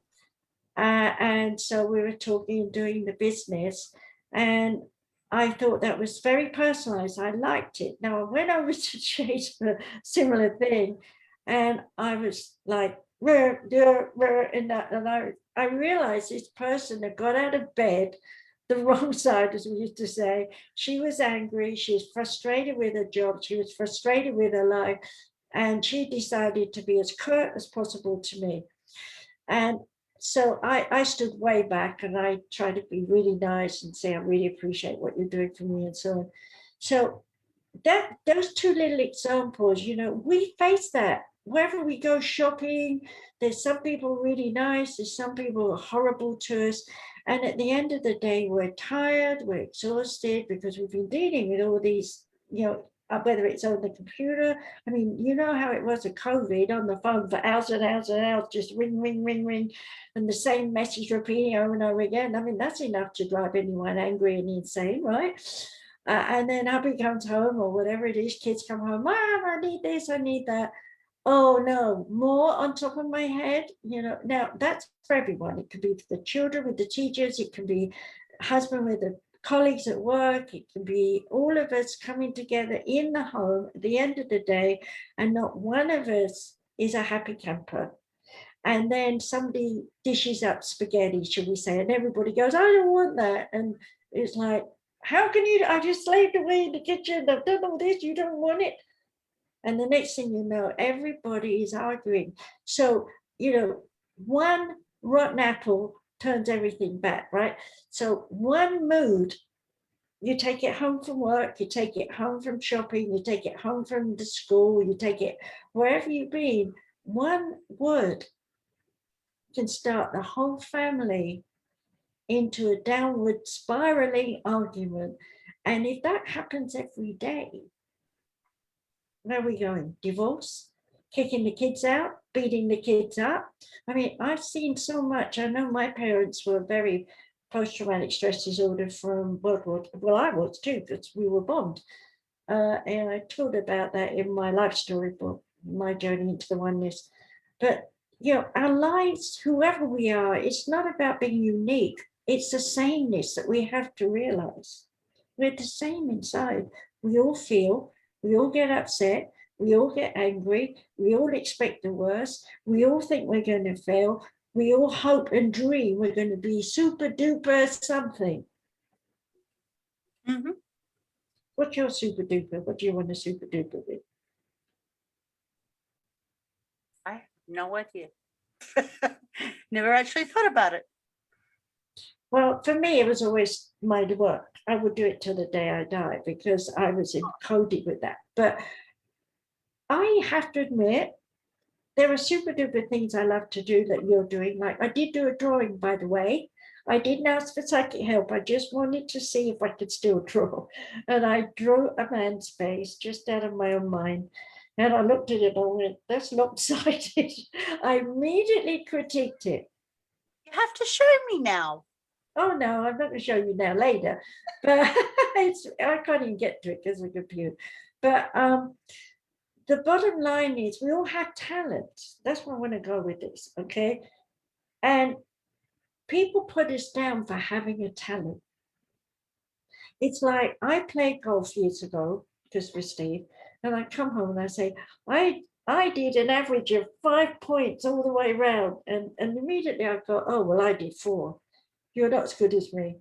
And so we were talking and doing the business, and I thought that was very personalized. I liked it. Now, when I was to chase for a similar thing, and I was like, and I realized this person had got out of bed the wrong side, as we used to say. She was angry. She was frustrated with her job. She was frustrated with her life. And she decided to be as curt as possible to me. And so I stood way back and I tried to be really nice and say, I really appreciate what you're doing for me and so on. So that those two little examples, we face that wherever we go shopping. There's some people really nice, there's some people horrible to us. And at the end of the day, we're tired, we're exhausted because we've been dealing with all these, whether it's on the computer. I mean, you know how it was with COVID, on the phone for hours and hours and hours, just ring, ring, ring, ring, and the same message repeating over and over again. I mean, that's enough to drive anyone angry and insane, right? And then hubby comes home or whatever it is, kids come home, Mom, I need this, I need that. Oh no, more on top of my head. Now that's for everyone. It could be the children with the teachers, it can be husband with the colleagues at work, it can be all of us coming together in the home at the end of the day, and not one of us is a happy camper. And then somebody dishes up spaghetti, should we say, and everybody goes, I don't want that. And it's like, how can you? I just slaved away in the kitchen, I've done all this, you don't want it. And the next thing you know, everybody is arguing. So, one rotten apple turns everything back, right? So one mood, you take it home from work, you take it home from shopping, you take it home from the school, you take it wherever you've been, one word can start the whole family into a downward spiraling argument. And if that happens every day, where are we going? Divorce? Kicking the kids out? Beating the kids up? I mean, I've seen so much. I know my parents were very post-traumatic stress disorder from World War. Well, I was too, because we were bombed. And I told about that in my life story book, My Journey into the Oneness. But, our lives, whoever we are, it's not about being unique. It's the sameness that we have to realize. We're the same inside. We all feel, we all get upset, we all get angry, we all expect the worst, we all think we're going to fail, we all hope and dream we're going to be super duper something. Mm-hmm. What's your super duper? What do you want to super duper with? I have no idea. Never actually thought about it. Well, for me, it was always my work. I would do it till the day I die because I was encoded with that. But I have to admit, there are super duper things I love to do that you're doing. Like I did do a drawing, by the way. I didn't ask for psychic help. I just wanted to see if I could still draw. And I drew a man's face just out of my own mind. And I looked at it and I went, that's lopsided. I immediately critiqued it. You have to show me now. Oh no, I'm not going to show you now later. But I can't even get to it because of the computer. But the bottom line is we all have talents. That's where I want to go with this, okay? And people put us down for having a talent. It's like I played golf years ago, just with Steve, and I come home and I say, I did an average of 5 points all the way around. And immediately I go, oh, well, I did 4. You're not as good as me.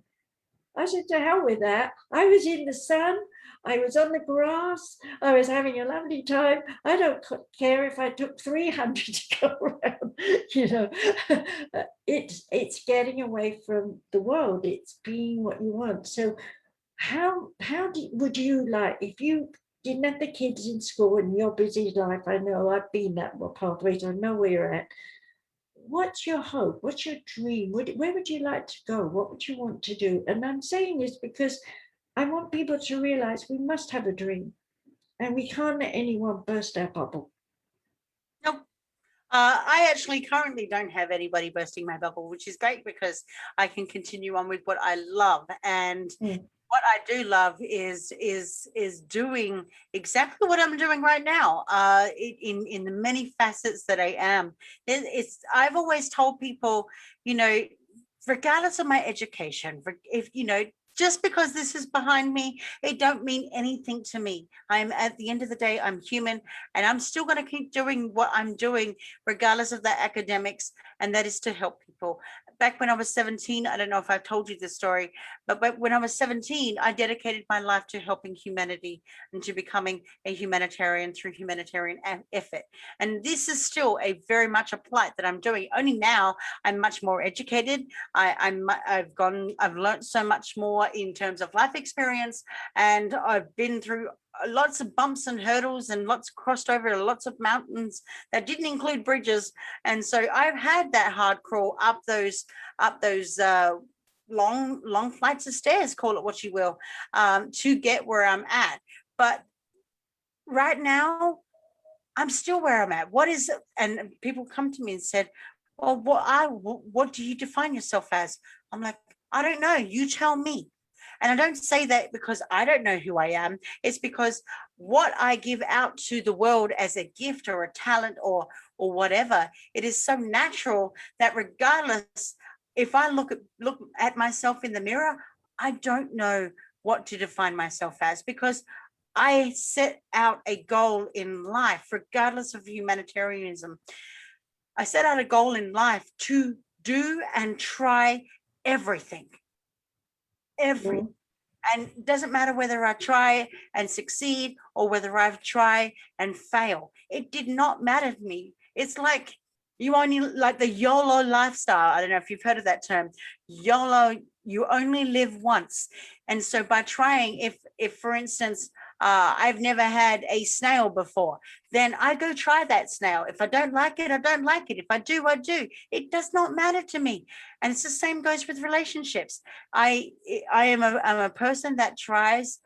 I said, to hell with that. I was in the sun. I was on the grass. I was having a lovely time. I don't care if I took 300 to go around. It's getting away from the world. It's being what you want. So how would you like, if you didn't have the kids in school and your busy life, I know I've been that pathway, so I know where you're at. What's your hope? What's your dream? Where would you like to go? What would you want to do? And I'm saying this because I want people to realize we must have a dream and we can't let anyone burst our bubble. I actually currently don't have anybody bursting my bubble, which is great because I can continue on with what I love. And what I do love is doing exactly what I'm doing right now. In the many facets that I am. I've always told people, you know, regardless of my education, if you know, just because this is behind me, it don't mean anything to me. I'm at the end of the day, I'm human, and I'm still going to keep doing what I'm doing, regardless of the academics, and that is to help people. Back when I was 17, I don't know if I've told you this story, but when I was 17, I dedicated my life to helping humanity and to becoming a humanitarian through humanitarian effort. And this is still a very much a plight that I'm doing. Only now I'm much more educated. I've learned so much more in terms of life experience, and I've been through lots of bumps and hurdles and lots crossed over lots of mountains that didn't include bridges. And so I've had that hard crawl up those long flights of stairs, call it what you will, to get where I'm at. But right now I'm still where I'm at. What is it? And people come to me and said, well, what do you define yourself as? I'm like, I don't know. You tell me. And I don't say that because I don't know who I am. It's because what I give out to the world as a gift or a talent or whatever, it is so natural that regardless, if I look at myself in the mirror, I don't know what to define myself as, because I set out a goal in life, regardless of humanitarianism. I set out a goal in life to do and try everything. And it doesn't matter whether I try and succeed or whether I try and fail. It did not matter to me. It's like you only, like the YOLO lifestyle. I don't know if you've heard of that term. YOLO, you only live once. And so by trying, if for instance, I've never had a snail before, then I go try that snail. If I don't like it, I don't like it. If I do, I do. It does not matter to me. And it's the same goes with relationships. I'm a person that tries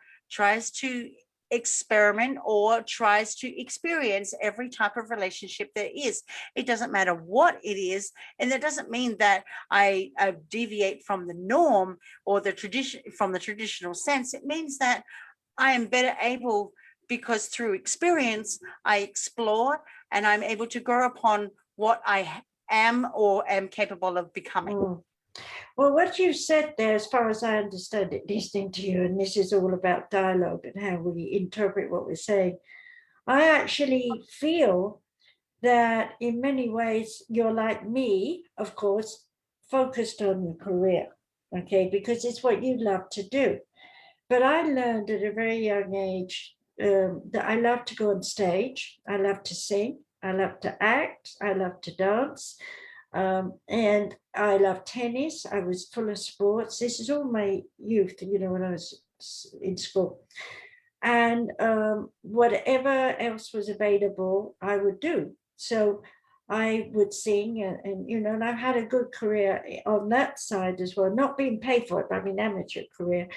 to experiment or tries to experience every type of relationship there is. It doesn't matter what it is, and that doesn't mean that I deviate from the norm or the tradition, from the traditional sense. It means that I am better able, because through experience I explore and I'm able to grow upon what I am or am capable of becoming. Well, what you said there, as far as I understand it, listening to you, and this is all about dialogue and how we interpret what we're saying, I actually feel that in many ways you're like me, of course, focused on your career, okay, because it's what you love to do. But I learned at a very young age that I love to go on stage, I love to sing, I love to act, I love to dance. And I love tennis. I was full of sports. This is all my youth, you know, when I was in school. And whatever else was available, I would do. So I would sing and you know, and I've had a good career on that side as well, not being paid for it, but I mean, amateur career,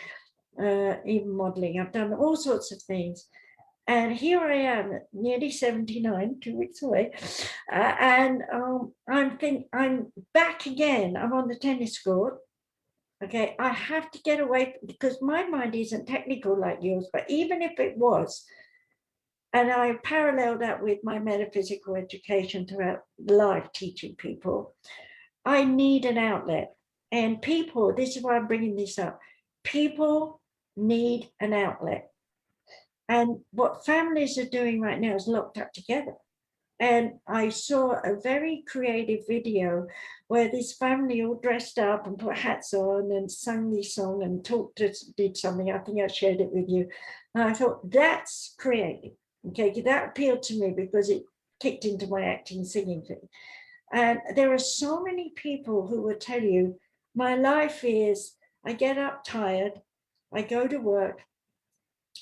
even modeling. I've done all sorts of things. And here I am, nearly 79, 2 weeks away, and I'm back again. I'm on the tennis court. Okay, I have to get away because my mind isn't technical like yours. But even if it was, and I parallel that with my metaphysical education throughout life, teaching people, I need an outlet. And people, this is why I'm bringing this up. People need an outlet. And what families are doing right now is locked up together. And I saw a very creative video where this family all dressed up and put hats on and sung this song and did something. I think I shared it with you. And I thought, that's creative. Okay, that appealed to me because it kicked into my acting, singing thing. And there are so many people who will tell you, my life is, I get up tired, I go to work,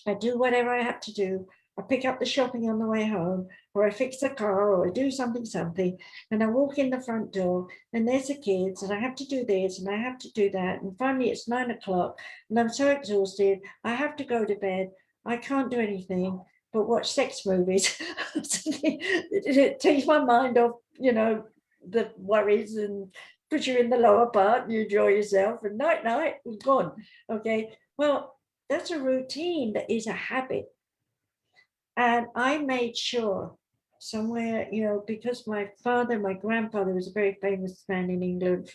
I do whatever I have to do. I pick up the shopping on the way home, or I fix the car, or I do something, and I walk in the front door, and there's the kids, and I have to do this, and I have to do that, and finally it's 9 o'clock, and I'm so exhausted, I have to go to bed, I can't do anything, but watch sex movies. It takes my mind off, the worries, and put you in the lower part and you enjoy yourself, and night, it's gone. Okay. Well, that's a routine that is a habit. And I made sure somewhere, because my grandfather was a very famous man in England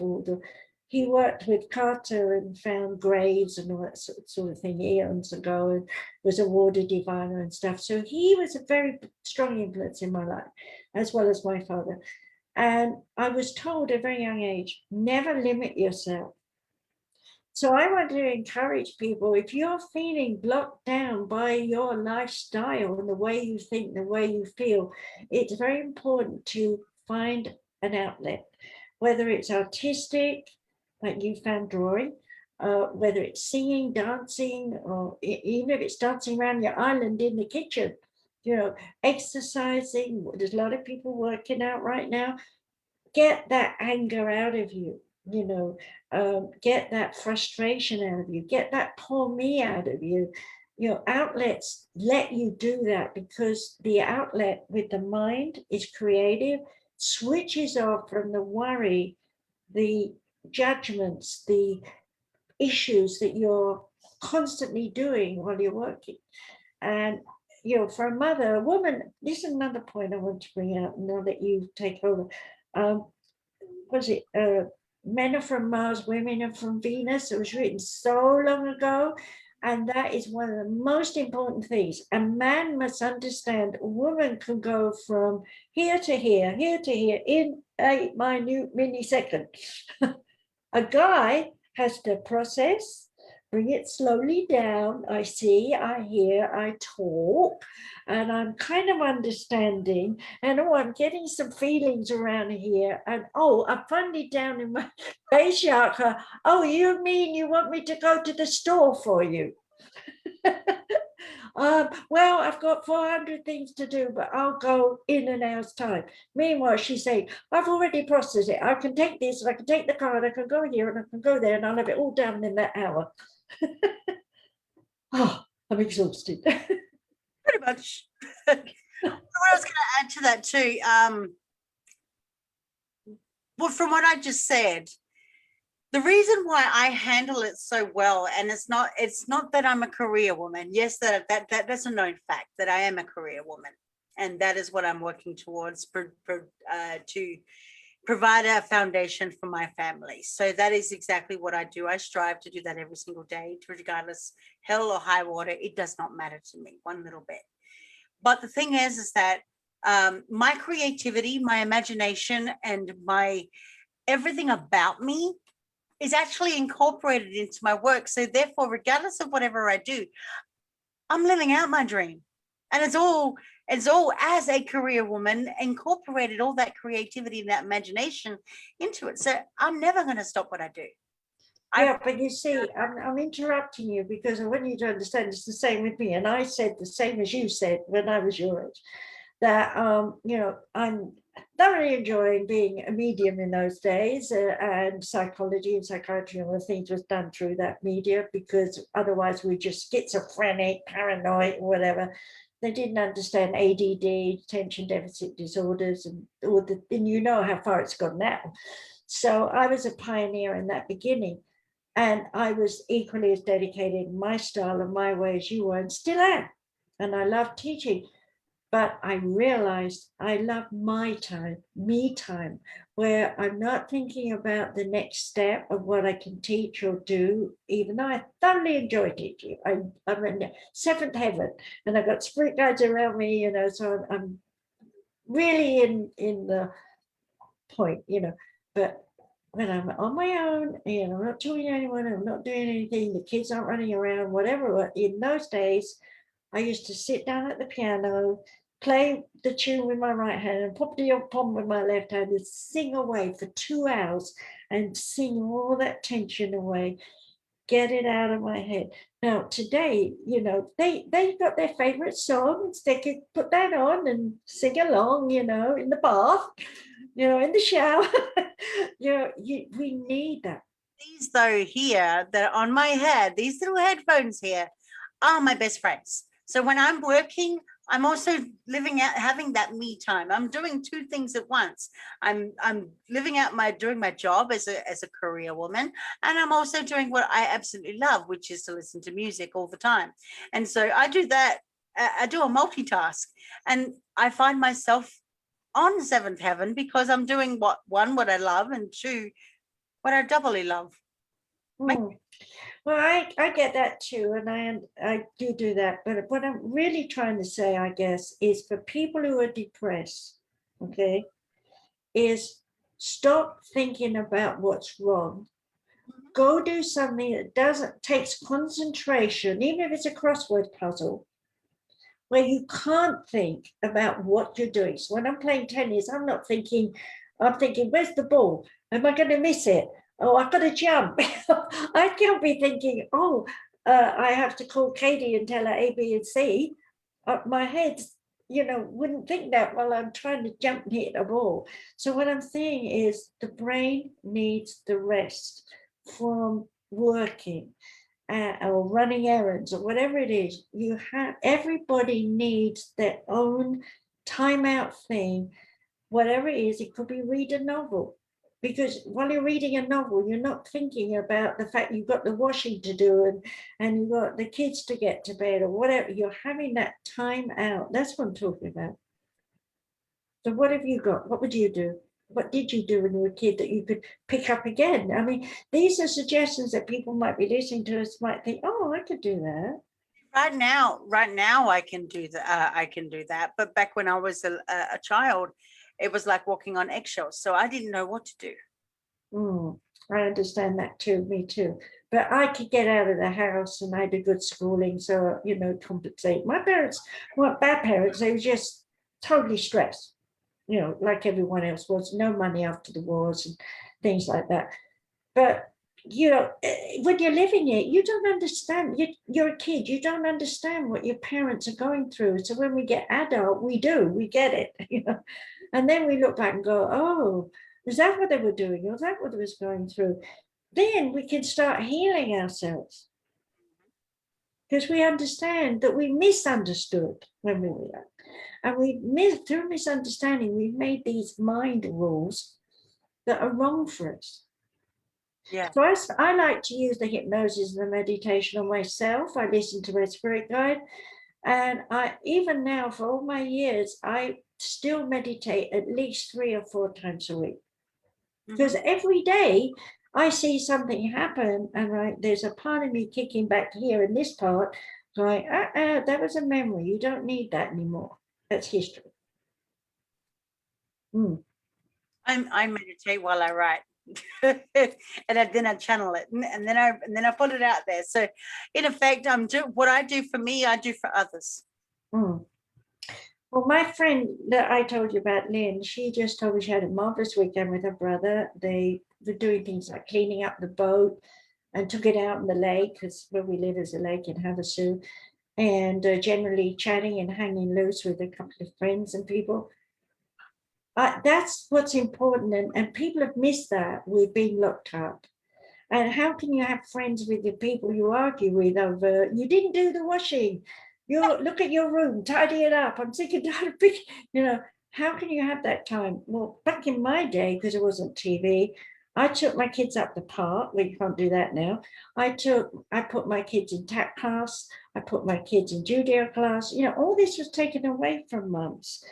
he worked with Carter and found graves and all that sort of thing eons ago, and was a water diviner and stuff. So he was a very strong influence in my life, as well as my father. And I was told at a very young age, never limit yourself. So I want to encourage people, if you're feeling blocked down by your lifestyle and the way you think, the way you feel, it's very important to find an outlet, whether it's artistic, like you found drawing, whether it's singing, dancing, or even if it's dancing around your island in the kitchen, exercising. There's a lot of people working out right now. Get that anger out of you, get that frustration out of you, get that poor me out of you. Outlets let you do that, because the outlet with the mind is creative, switches off from the worry, the judgments, the issues that you're constantly doing while you're working. And for a mother, a woman, this is another point I want to bring out now that you take over. Was it Men Are From Mars, Women Are From Venus? It was written so long ago, and that is one of the most important things. A man must understand a woman can go from here to here in a minute millisecond. A guy has to process, bring it slowly down. I see, I hear, I talk, and I'm kind of understanding, and I'm getting some feelings around here, and I'm finally down in my base chakra. You mean you want me to go to the store for you? Well, I've got 400 things to do, but I'll go in an hour's time. Meanwhile, she's saying, I've already processed it. I can take this, and I can take the card, I can go here, and I can go there, and I'll have it all done in that hour. I'm exhausted. Pretty much. What I was going to add to that too, well, from what I just said, the reason why I handle it so well, and it's not that I'm a career woman. Yes, that's a known fact that I am a career woman, and that is what I'm working towards to provide a foundation for my family. So that is exactly what I do. I strive to do that every single day, regardless, hell or high water. It does not matter to me one little bit. But the thing is that my creativity, my imagination, and my everything about me is actually incorporated into my work. So therefore, regardless of whatever I do, I'm living out my dream. And it's all as a career woman, incorporated all that creativity and that imagination into it. So I'm never going to stop what I do. Yeah, but you see, I'm interrupting you because I want you to understand it's the same with me. And I said the same as you said when I was your age, that, I'm thoroughly enjoying being a medium in those days, and psychology and psychiatry and all the things was done through that media, because otherwise we're just schizophrenic, paranoid, whatever. They didn't understand ADD, attention deficit disorders, and you know how far it's gone now. So I was a pioneer in that beginning. And I was equally as dedicated in my style and my way as you were, and still am. And I love teaching. But I realized I love my time, me time, where I'm not thinking about the next step of what I can teach or do, even though I thoroughly enjoy teaching. I'm in seventh heaven, and I've got spirit guides around me, so I'm really in the point, but when I'm on my own, I'm not talking to anyone, I'm not doing anything, the kids aren't running around, whatever. In those days, I used to sit down at the piano, play the tune with my right hand and pop the palm with my left hand and sing away for 2 hours and sing all that tension away, get it out of my head. Now today, they got their favorite songs, they could put that on and sing along, in the bath, in the shower. We need that. These though here that are on my head, these little headphones here, are my best friends. So when I'm working, I'm also living out, having that me time. I'm doing two things at once. I'm living out doing my job as a career woman, and I'm also doing what I absolutely love, which is to listen to music all the time. And so I do that. I do a multitask, and I find myself on seventh heaven because I'm doing what I love, and two, what I doubly love. Mm. Well, I get that too, and I do that. But what I'm really trying to say, I guess, is for people who are depressed, okay, is stop thinking about what's wrong. Go do something that takes concentration, even if it's a crossword puzzle, where you can't think about what you're doing. So when I'm playing tennis, I'm not thinking, I'm thinking, where's the ball? Am I going to miss it? Oh, I've got to jump. I can't be thinking, oh, I have to call Katie and tell her A, B, and C. My head, wouldn't think that while I'm trying to jump and hit a ball. So what I'm saying is the brain needs the rest from working or running errands or whatever it is. Everybody needs their own timeout thing, whatever it is. It could be read a novel, because while you're reading a novel, you're not thinking about the fact you've got the washing to do and you've got the kids to get to bed or whatever. You're having that time out. That's what I'm talking about. So what have you got? What would you do? What did you do when you were a kid that you could pick up again? I mean, these are suggestions that people might be listening to us might think, oh, I could do that. Right now, I can do that. I can do that. But back when I was a child, it was like walking on eggshells. So I didn't know what to do. I understand that too. Me too. But I could get out of the house, and I had a good schooling, so compensate. My parents weren't bad parents. They were just totally stressed. Like everyone else was. No money after the wars and things like that. But when you're living it, you don't understand. You're a kid. You don't understand what your parents are going through. So when we get adult, we get it. And then we look back and go, oh, is that what they were doing? Or is that what they was going through? Then we can start healing ourselves, because we understand that we misunderstood when we were young. And through misunderstanding, we've made these mind rules that are wrong for us. Yeah. So I like to use the hypnosis and the meditation on myself. I listen to my spirit guide. And even now, for all my years, I still meditate at least 3 or 4 times a week. Because every day I see something happen, and there's a part of me kicking back here in this part, going, that was a memory. You don't need that anymore. That's history. I meditate while I write. And then I channel it, and then I put it out there. So in effect, what I do for me, I do for others. Well, my friend that I told you about, Lynn, she just told me she had a marvelous weekend with her brother. They were doing things like cleaning up the boat and took it out in the lake, because where we live is a lake in Havasu, and generally chatting and hanging loose with a couple of friends and people. That's what's important, and people have missed that. We've been locked up. And how can you have friends with the people you argue with over, you didn't do the washing, you look at your room, tidy it up, I'm sick and tired of how can you have that time? Well, back in my day, because it wasn't TV, I took my kids up the park. We can't do that now. I put my kids in tap class, I put my kids in judo class. All this was taken away from mums.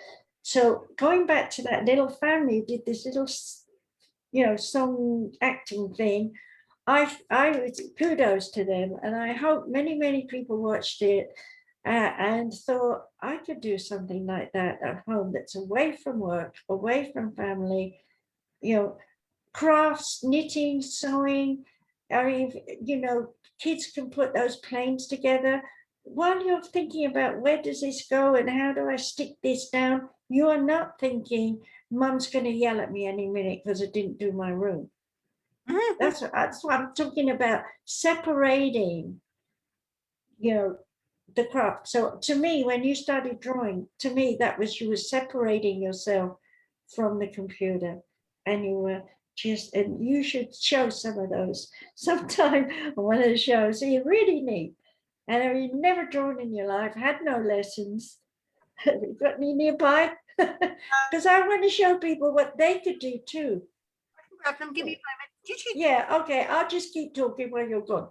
So going back to that little family, did this little song acting thing. I kudos to them, and I hope many people watched it and thought I could do something like that at home, that's away from work, away from family. Crafts, knitting, sewing. I mean, kids can put those planes together while you're thinking about, where does this go and how do I stick this down? You are not thinking, Mum's going to yell at me any minute because I didn't do my room. That's what I'm talking about, separating, the craft. So to me, when you started drawing, to me, that was, you were separating yourself from the computer, and you were and you should show some of those sometime on one of the shows. So you really need, and you've never drawn in your life, had no lessons, Have you got any nearby? Because I want to show people what they could do too. I can give you a moment. Yeah, okay, I'll just keep talking while you're gone.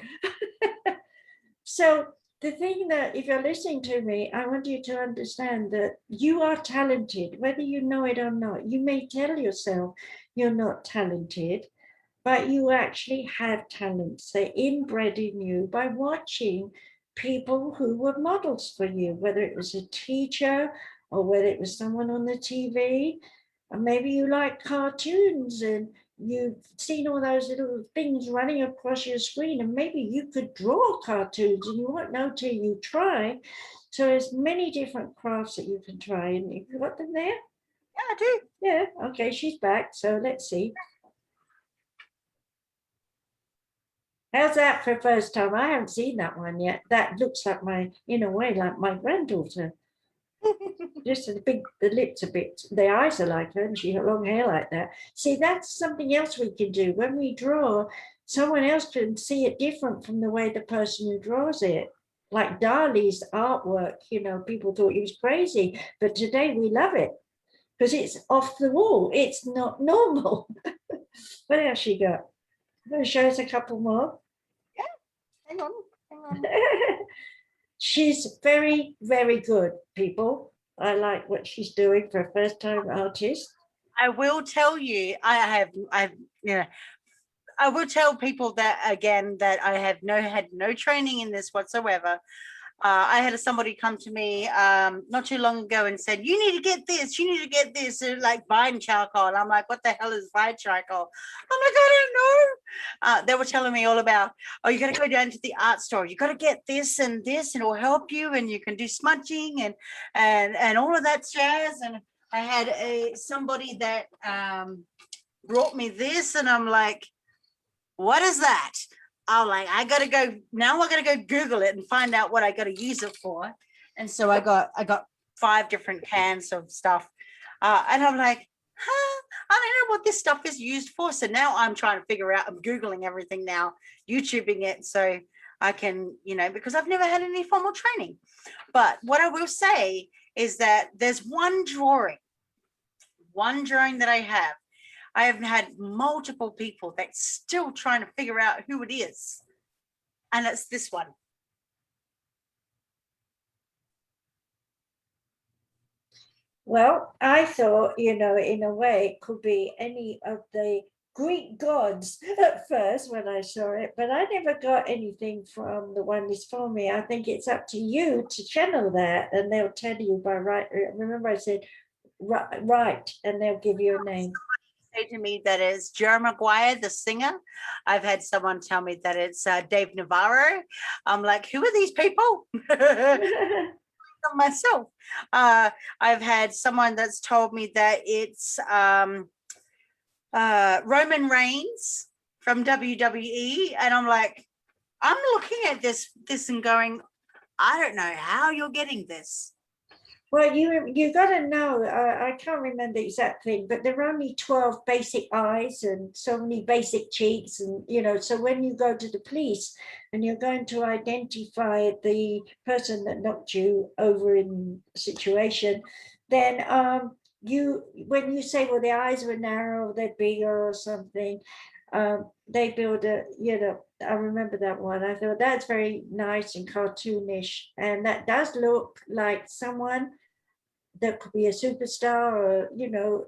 So the thing that if you're listening to me, I want you to understand that you are talented, whether you know it or not. You may tell yourself you're not talented, but you actually have talents. They're inbred in you by watching people who were models for you, whether it was a teacher or whether it was someone on the TV, or maybe you like cartoons and you've seen all those little things running across your screen, and maybe you could draw cartoons and you won't know till you try. So there's many different crafts that you can try, and you've got them there. Yeah, I do. Yeah, okay, she's back. So let's see. How's that for first time? I haven't seen that one yet. That looks like in a way, like my granddaughter. Just the lips a bit, the eyes are like her, and she had long hair like that. See, that's something else we can do. When we draw, someone else can see it different from the way the person who draws it. Like Dali's artwork, people thought he was crazy, but today we love it because it's off the wall. It's not normal. What else she got? Going to show us a couple more. Yeah, hang on. She's very, very good, people. I like what she's doing for a first-time artist. I will tell you, I will tell people that again that I have had no training in this whatsoever. I had somebody come to me not too long ago and said, you need to get this, like vine charcoal. And I'm like, what the hell is vine charcoal? I'm like, I don't know. They were telling me all about, oh, you got to go down to the art store. You got to get this, and it will help you, and you can do smudging and all of that jazz. And I had somebody that brought me this, and I'm like, what is that? I'm like, I gotta go Google it and find out what I gotta use it for. And so I got 5 different cans of stuff. And I'm like, I don't know what this stuff is used for. So now I'm trying to figure out, I'm Googling everything now, YouTubing it, so I can, because I've never had any formal training. But what I will say is that there's one drawing that I have had multiple people that's still trying to figure out who it is. And it's this one. Well, I thought, in a way, it could be any of the Greek gods at first when I saw it, but I never got anything from the one that's for me. I think it's up to you to channel that, and they'll tell you by right. Remember, I said right, and they'll give you a name. Say to me that it's Jerry Maguire, the singer. I've had someone tell me that it's Dave Navarro. I'm like, who are these people? Myself. I've had someone that's told me that it's Roman Reigns from WWE, and I'm like, I'm looking at this and going, I don't know how you're getting this. Well, you got to know, I can't remember the exact thing, but there are only 12 basic eyes and so many basic cheeks. And, so when you go to the police and you're going to identify the person that knocked you over in a situation, then when you say, well, the eyes were narrow, they're bigger or something, they build I remember that one. I thought that's very nice and cartoonish, and that does look like someone that could be a superstar, or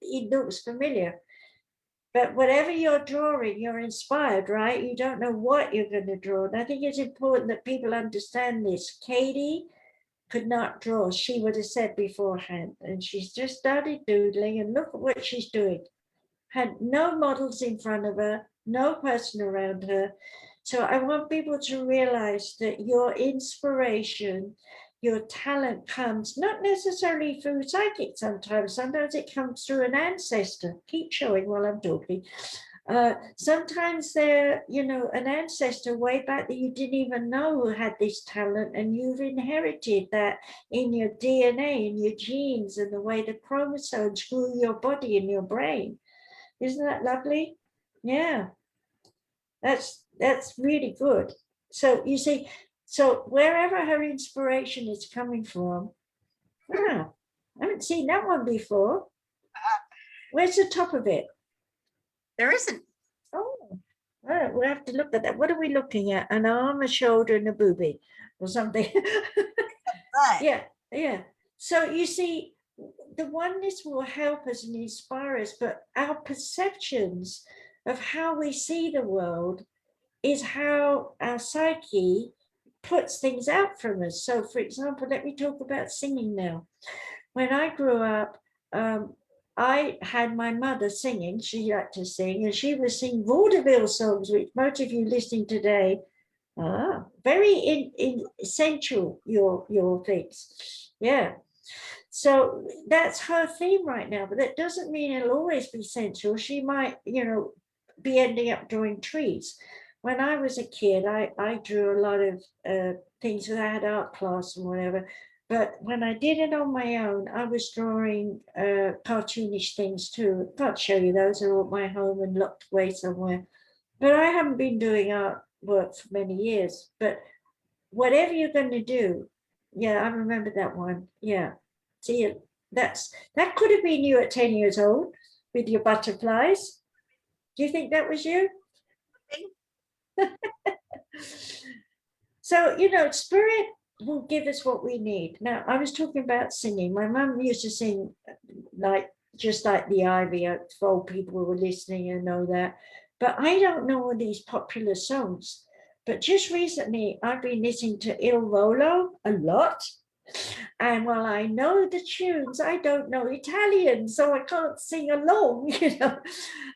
it looks familiar. But whatever you're drawing, you're inspired, right? You don't know what you're going to draw. And I think it's important that people understand this. Katie could not draw. She would have said beforehand, and she's just started doodling, and look at what she's doing. Had no models in front of her, no person around her. So I want people to realize that your inspiration, your talent comes not necessarily through psychic sometimes it comes through an ancestor. Keep showing while I'm talking. Sometimes they're, an ancestor way back that you didn't even know who had this talent, and you've inherited that in your DNA, in your genes, and the way the chromosomes grew your body and your brain. Isn't that lovely? Yeah, that's really good. So you see, so wherever her inspiration is coming from, Wow, I haven't seen that one before. Where's the top of it? There isn't. Oh, right, we'll have to look at that. What are we looking at? An arm, a shoulder, and a boobie or something. Right. Yeah, yeah. So you see, the oneness will help us and inspire us, but our perceptions of how we see the world is how our psyche puts things out from us. So, for example, let me talk about singing now. When I grew up, I had my mother singing. She liked to sing, and she was singing vaudeville songs, which most of you listening today, very essential. Your things, yeah. So that's her theme right now, but that doesn't mean it'll always be sensual. She might, be ending up drawing trees. When I was a kid, I drew a lot of things that I had art class and whatever. But when I did it on my own, I was drawing cartoonish things too. I can't show you those; they're at my home and locked away somewhere. But I haven't been doing art work for many years. But whatever you're going to do, yeah, I remember that one. Yeah, see, that could have been you at 10 years old with your butterflies. Do you think that was you? So, spirit will give us what we need. Now, I was talking about singing. My mum used to sing like just like the Ivy, for old people who were listening and know that. But I don't know all these popular songs. But just recently, I've been listening to Il Volo a lot. And while I know the tunes, I don't know Italian, so I can't sing along.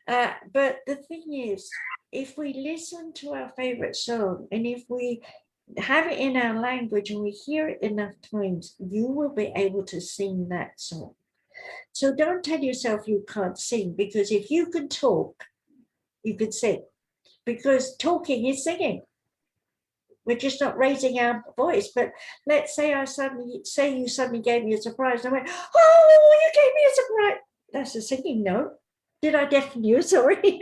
But the thing is, if we listen to our favorite song and if we have it in our language and we hear it enough times, you will be able to sing that song. So don't tell yourself you can't sing, because if you can talk, you can sing, because talking is singing. We're just not raising our voice. But let's say you suddenly gave me a surprise. And I went, oh, you gave me a surprise. That's a singing note. Did I deafen you? Sorry.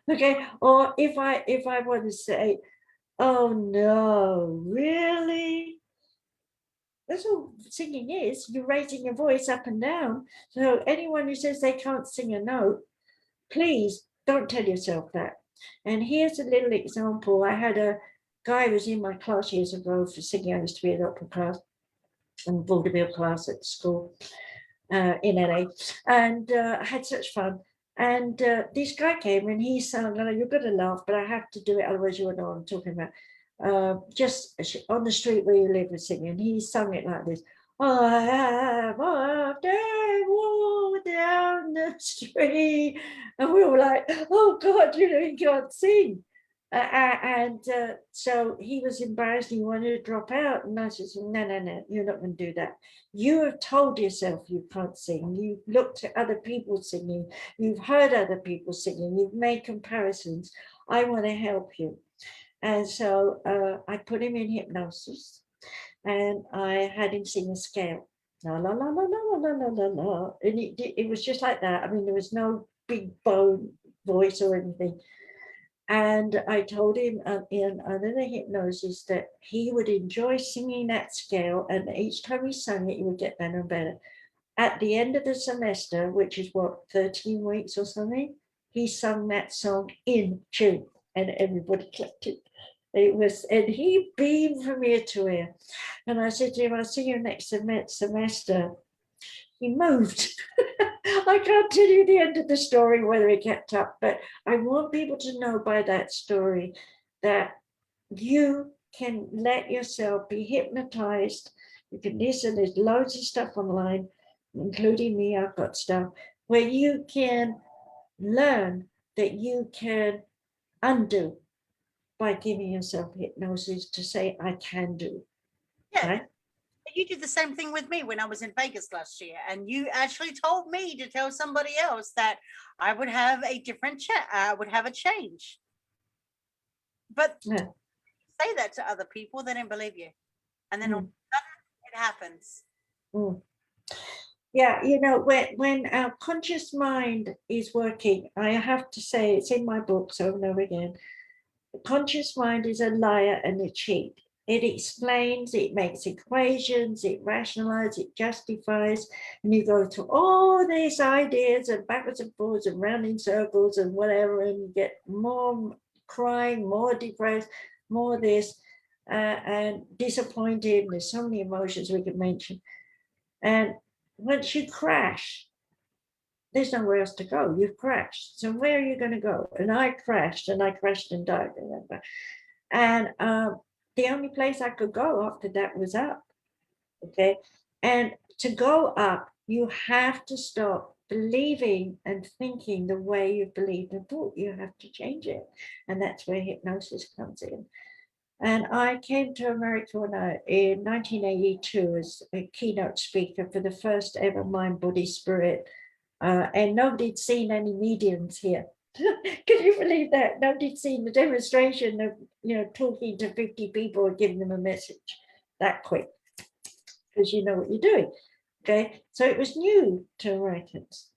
Okay. Or if I want to say, oh no, really? That's all singing is. You're raising your voice up and down. So anyone who says they can't sing a note, please don't tell yourself that. And here's a little example. I had a guy who was in my class years ago for singing. I used to be an opera class and vaudeville class at school in LA. And I had such fun. And this guy came and he sang, you're going to laugh, but I have to do it, otherwise you won't know what I'm talking about. Just on the street where you live was singing. He sung it like this. I have walked down the street. And we were like, oh God, he can't sing. So he was embarrassed. He wanted to drop out. And I said, no, you're not going to do that. You have told yourself you can't sing. You've looked at other people singing. You've heard other people singing. You've made comparisons. I want to help you. And so I put him in hypnosis and I had him sing a scale. La la la la la la la la la. And it was just like that. I mean, there was no big bone voice or anything. And I told him under the hypnosis that he would enjoy singing that scale. And each time he sang it, he would get better and better. At the end of the semester, which is 13 weeks or something, he sung that song in tune and everybody clapped it. And he beamed from ear to ear. And I said to him, I'll see you next semester. He moved. I can't tell you the end of the story, whether he kept up, but I want people to know by that story that you can let yourself be hypnotized. You can listen, there's loads of stuff online, including me, I've got stuff, where you can learn that you can undo by giving yourself hypnosis to say, I can do. Yeah. Right? You did the same thing with me when I was in Vegas last year, and you actually told me to tell somebody else that I would have a different I would have a change. But Yeah. say that to other people, they don't believe you, and then all of a sudden it happens. Yeah, when our conscious mind is working, I have to say, it's in my books over and over again, the conscious mind is a liar and a cheat. It explains, it makes equations, it rationalizes, it justifies, and you go through all these ideas and backwards and forwards and round in circles and whatever, and you get more crying, more depressed, more this, and disappointed. And there's so many emotions we could mention. And once you crash, there's nowhere else to go. You've crashed. So where are you going to go? And I crashed and died. And the only place I could go after that was up. Okay. And to go up, you have to stop believing and thinking the way you believed and thought. You have to change it. And that's where hypnosis comes in. And I came to America in 1982 as a keynote speaker for the first ever Mind, Body, Spirit. And nobody'd seen any mediums here. Can you believe that? Nobody'd seen the demonstration of, talking to 50 people and giving them a message that quick, because you know what you're doing. Okay, so it was new to Americans.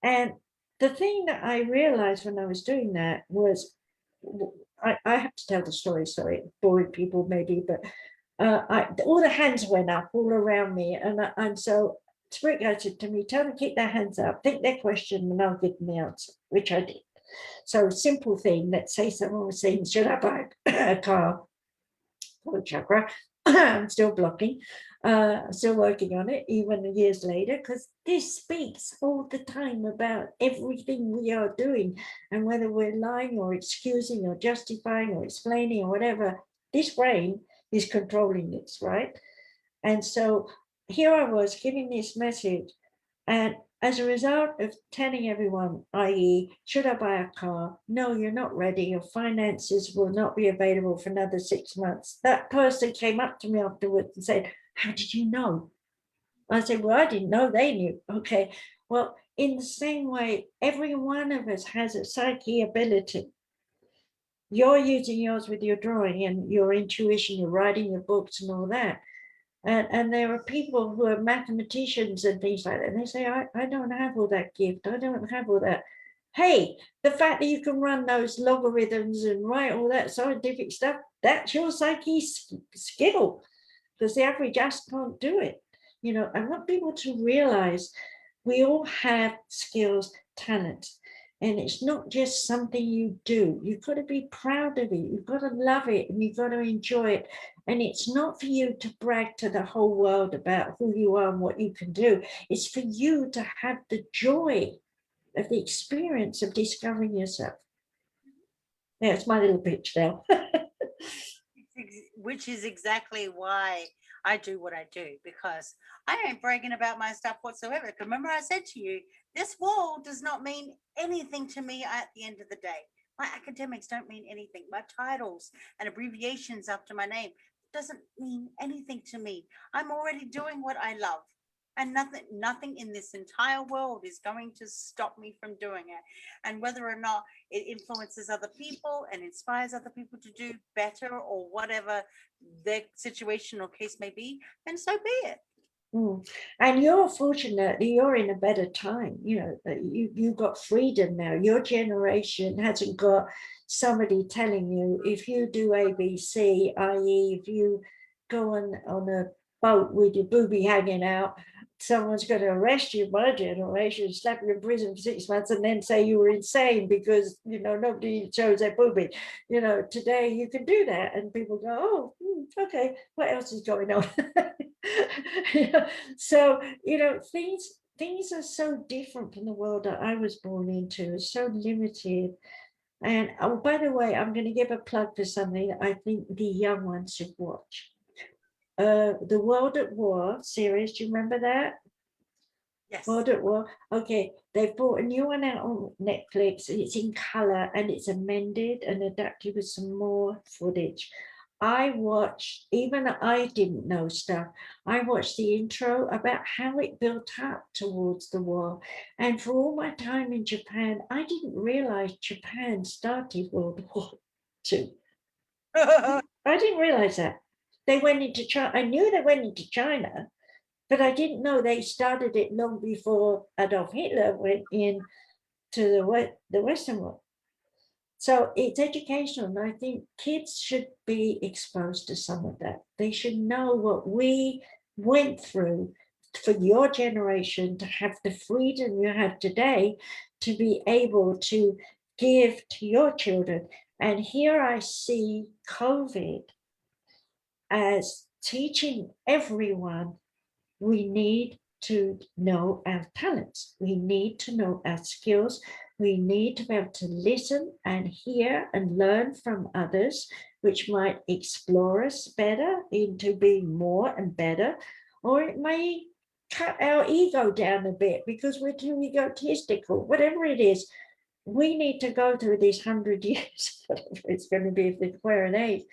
And the thing that I realized when I was doing that was, I have to tell the story, sorry, boring people maybe, but all the hands went up all around me. And so Spirit Guide said to me, tell them to keep their hands up, think their question, and I'll give them the answer, which I did. So a simple thing, let's say someone was saying, should I buy a car? For chakra. I'm still blocking, still working on it, even years later, because this speaks all the time about everything we are doing, and whether we're lying or excusing or justifying or explaining or whatever, this brain is controlling this, right? And so here I was giving this message, and as a result of telling everyone, i.e., should I buy a car? No, you're not ready. Your finances will not be available for another 6 months. That person came up to me afterwards and said, how did you know? I said, well, I didn't know, they knew. Okay, well, in the same way, every one of us has a psyche ability. You're using yours with your drawing and your intuition, you're writing your books and all that. And there are people who are mathematicians and things like that. And they say, I don't have all that gift. I don't have all that. Hey, the fact that you can run those logarithms and write all that scientific stuff, that's your psyche skill, because the average us can't do it. I want people to realize we all have skills, talents, and it's not just something you do. You've got to be proud of it. You've got to love it, and you've got to enjoy it. And it's not for you to brag to the whole world about who you are and what you can do. It's for you to have the joy of the experience of discovering yourself. Yeah, it's my little pitch now. Which is exactly why I do what I do, because I ain't bragging about my stuff whatsoever. Remember, I said to you, this wall does not mean anything to me at the end of the day. My academics don't mean anything. My titles and abbreviations after my name doesn't mean anything to me. I'm already doing what I love. And nothing in this entire world is going to stop me from doing it. And whether or not it influences other people and inspires other people to do better or whatever their situation or case may be, then so be it. And you're fortunate, you're in a better time. You got freedom now. Your generation hasn't got somebody telling you, if you do ABC, i.e., if you go on a boat with your boobie hanging out, someone's going to arrest you. My generation, slap you in prison for 6 months and then say you were insane because nobody shows their boobie. Today you can do that and people go, oh, okay, what else is going on? So things are so different from the world that I was born into. It's so limited. And oh, by the way, I'm going to give a plug for something that I think the young ones should watch. The World at War series. Do you remember that? Yes. World at War. Okay, they've brought a new one out on Netflix. It's in color and it's amended and adapted with some more footage. I watched, even I didn't know stuff. I watched the intro about how it built up towards the war. And for all my time in Japan, I didn't realize Japan started World War II. I didn't realize that. They went into China. I knew they went into China, but I didn't know they started it long before Adolf Hitler went in to the Western world. So it's educational, and I think kids should be exposed to some of that. They should know what we went through for your generation to have the freedom you have today to be able to give to your children. And here I see COVID as teaching everyone we need to know our talents. We need to know our skills. We need to be able to listen and hear and learn from others, which might explore us better into being more and better, or it may cut our ego down a bit because we're too egotistical, whatever it is. We need to go through these 100 years, whatever it's going to be if we acquire an age,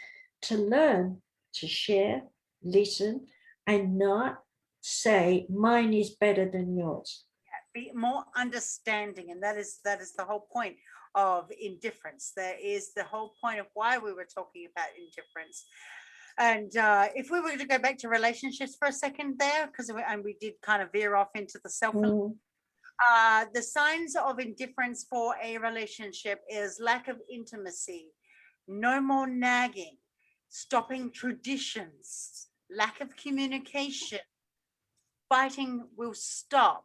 to learn, to share, listen, and not say mine is better than yours. Be more understanding, and that is the whole point of indifference. That is the whole point of why we were talking about indifference. And if we were to go back to relationships for a second there, because we did kind of veer off into the self. The signs of indifference for a relationship is lack of intimacy, no more nagging, stopping traditions, lack of communication, fighting will stop.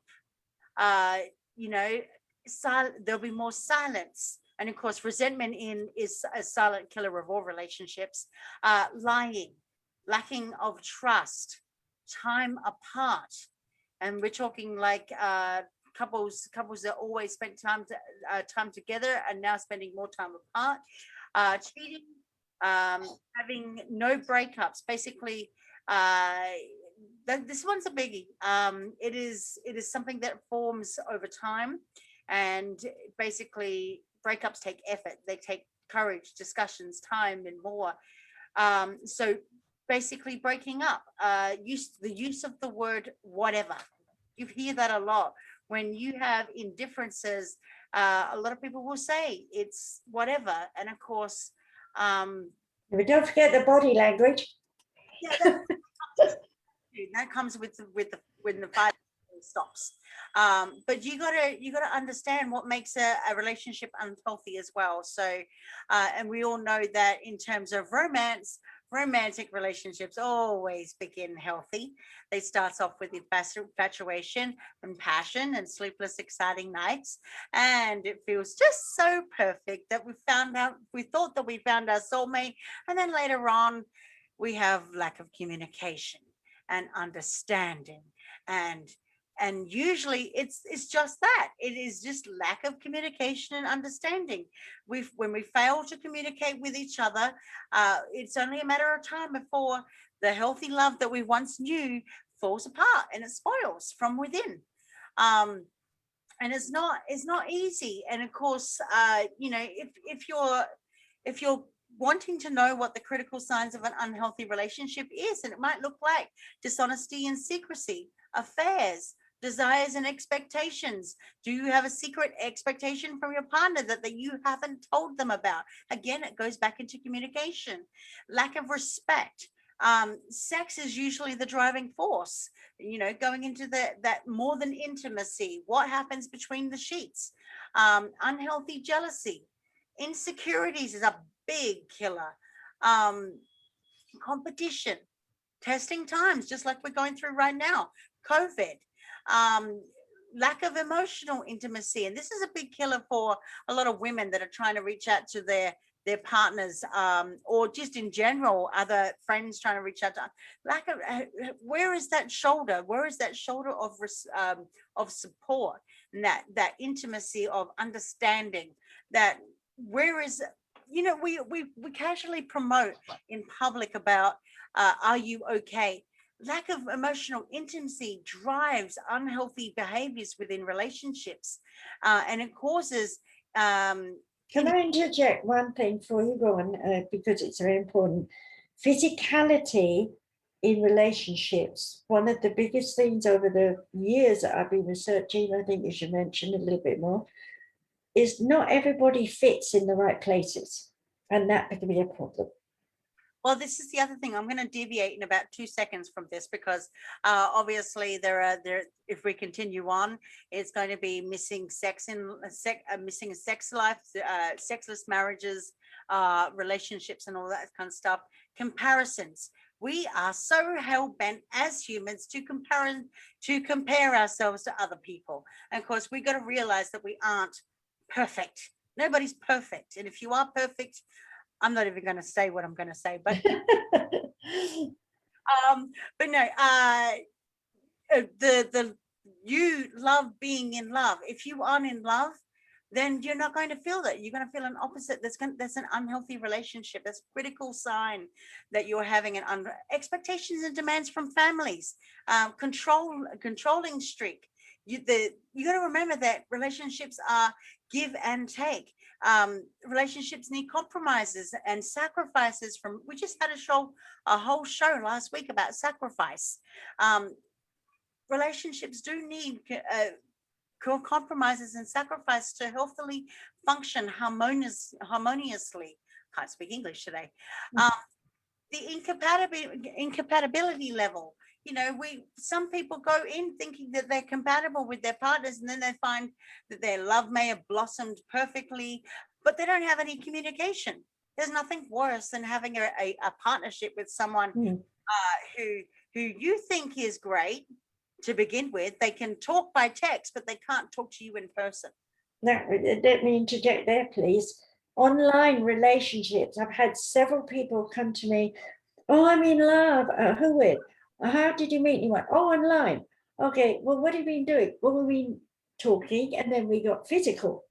There'll be more silence. And of course, resentment is a silent killer of all relationships. Lying, lacking of trust, time apart. And we're talking like couples that always spent time together and now spending more time apart. Cheating, having no breakups. Basically, this one's a biggie. It is something that forms over time, and basically breakups take effort. They take courage, discussions, time, and more. So basically breaking up, the use of the word whatever. You hear that a lot when you have indifferences. A lot of people will say it's whatever, and of course, but don't forget the body language. Yeah, that comes with when the fight stops. But you gotta understand what makes a relationship unhealthy as well. So, and we all know that in terms of romantic relationships always begin healthy. They start off with infatuation and passion and sleepless, exciting nights, and it feels just so perfect that we thought that we found our soulmate, and then later on, we have lack of communication and understanding, and usually it's just that. It is just lack of communication and understanding. When we fail to communicate with each other, it's only a matter of time before the healthy love that we once knew falls apart and it spoils from within. And it's not easy. And of course, if you're wanting to know what the critical signs of an unhealthy relationship is, and it might look like dishonesty and secrecy, affairs, desires and expectations. Do you have a secret expectation from your partner that you haven't told them about? Again, it goes back into communication. Lack of respect. Sex is usually the driving force, going into that more than intimacy. What happens between the sheets? Unhealthy jealousy. Insecurities is a big killer. Competition, testing times, just like we're going through right now, COVID. Lack of emotional intimacy, and this is a big killer for a lot of women that are trying to reach out to their partners, or just in general, other friends trying to reach out to. Lack of where is that shoulder of support, and that intimacy of understanding, that where is, we casually promote in public about are you okay? Lack of emotional intimacy drives unhealthy behaviors within relationships, and it causes. Can I interject one thing before you go on, because it's very important? Physicality in relationships, one of the biggest things over the years that I've been researching, I think you should mention a little bit more, is not everybody fits in the right places, and that could be a problem. Well, this is the other thing. I'm going to deviate in about 2 seconds from this because obviously there. If we continue on, it's going to be missing sex in missing a sex life, sexless marriages, relationships, and all that kind of stuff. Comparisons. We are so hell bent as humans to compare ourselves to other people, and of course we got to realize that we aren't perfect. Nobody's perfect, and if you are perfect, I'm not even going to say what I'm going to say, but no, the you love being in love. If you aren't in love, then you're not going to feel that. You're going to feel an opposite. That's an unhealthy relationship. That's a critical sign that you're having expectations and demands from families, controlling streak. You got to remember that relationships are give and take. Relationships need compromises and sacrifices. We just had a whole show last week about sacrifice. Relationships do need compromises and sacrifice to healthily function harmoniously. Can't speak English today. The incompatibility level. Some people go in thinking that they're compatible with their partners, and then they find that their love may have blossomed perfectly, but they don't have any communication. There's nothing worse than having a partnership with someone who you think is great to begin with. They can talk by text, but they can't talk to you in person. Let me interject there, please. Online relationships. I've had several people come to me. Oh, I'm in love. Who with? How did you meet anyone? Oh, online. Okay, well, what have you been doing? Well, we've been talking, and then we got physical.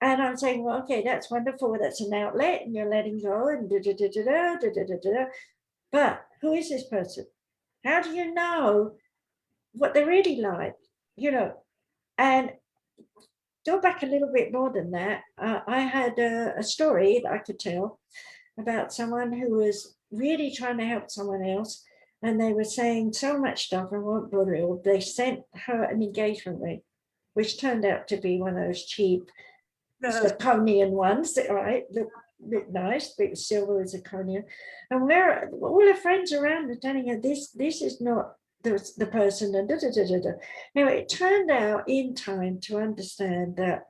And I'm saying, well, okay, that's wonderful. That's an outlet, and you're letting go, and da. But who is this person? How do you know what they're really like? And go back a little bit more than that. I had a story that I could tell about someone who was really trying to help someone else, and they were saying so much stuff. I won't bother it all. They sent her an engagement ring, which turned out to be one of those cheap zirconian ones that look nice, but silver is zirconian. And all her friends around are telling her this is not the person, and Anyway, it turned out in time to understand that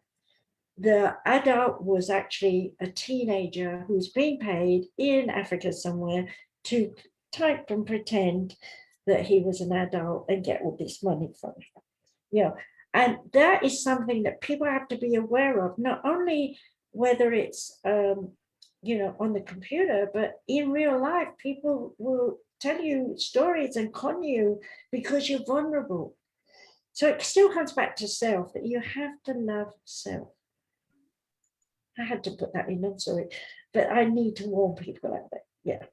the adult was actually a teenager who's being paid in Africa somewhere to type and pretend that he was an adult and get all this money from him. And that is something that people have to be aware of, not only whether it's on the computer, but in real life. People will tell you stories and con you because you're vulnerable. So it still comes back to self, that you have to love self. I had to put that in, I'm sorry, but I need to warn people like that. Yeah.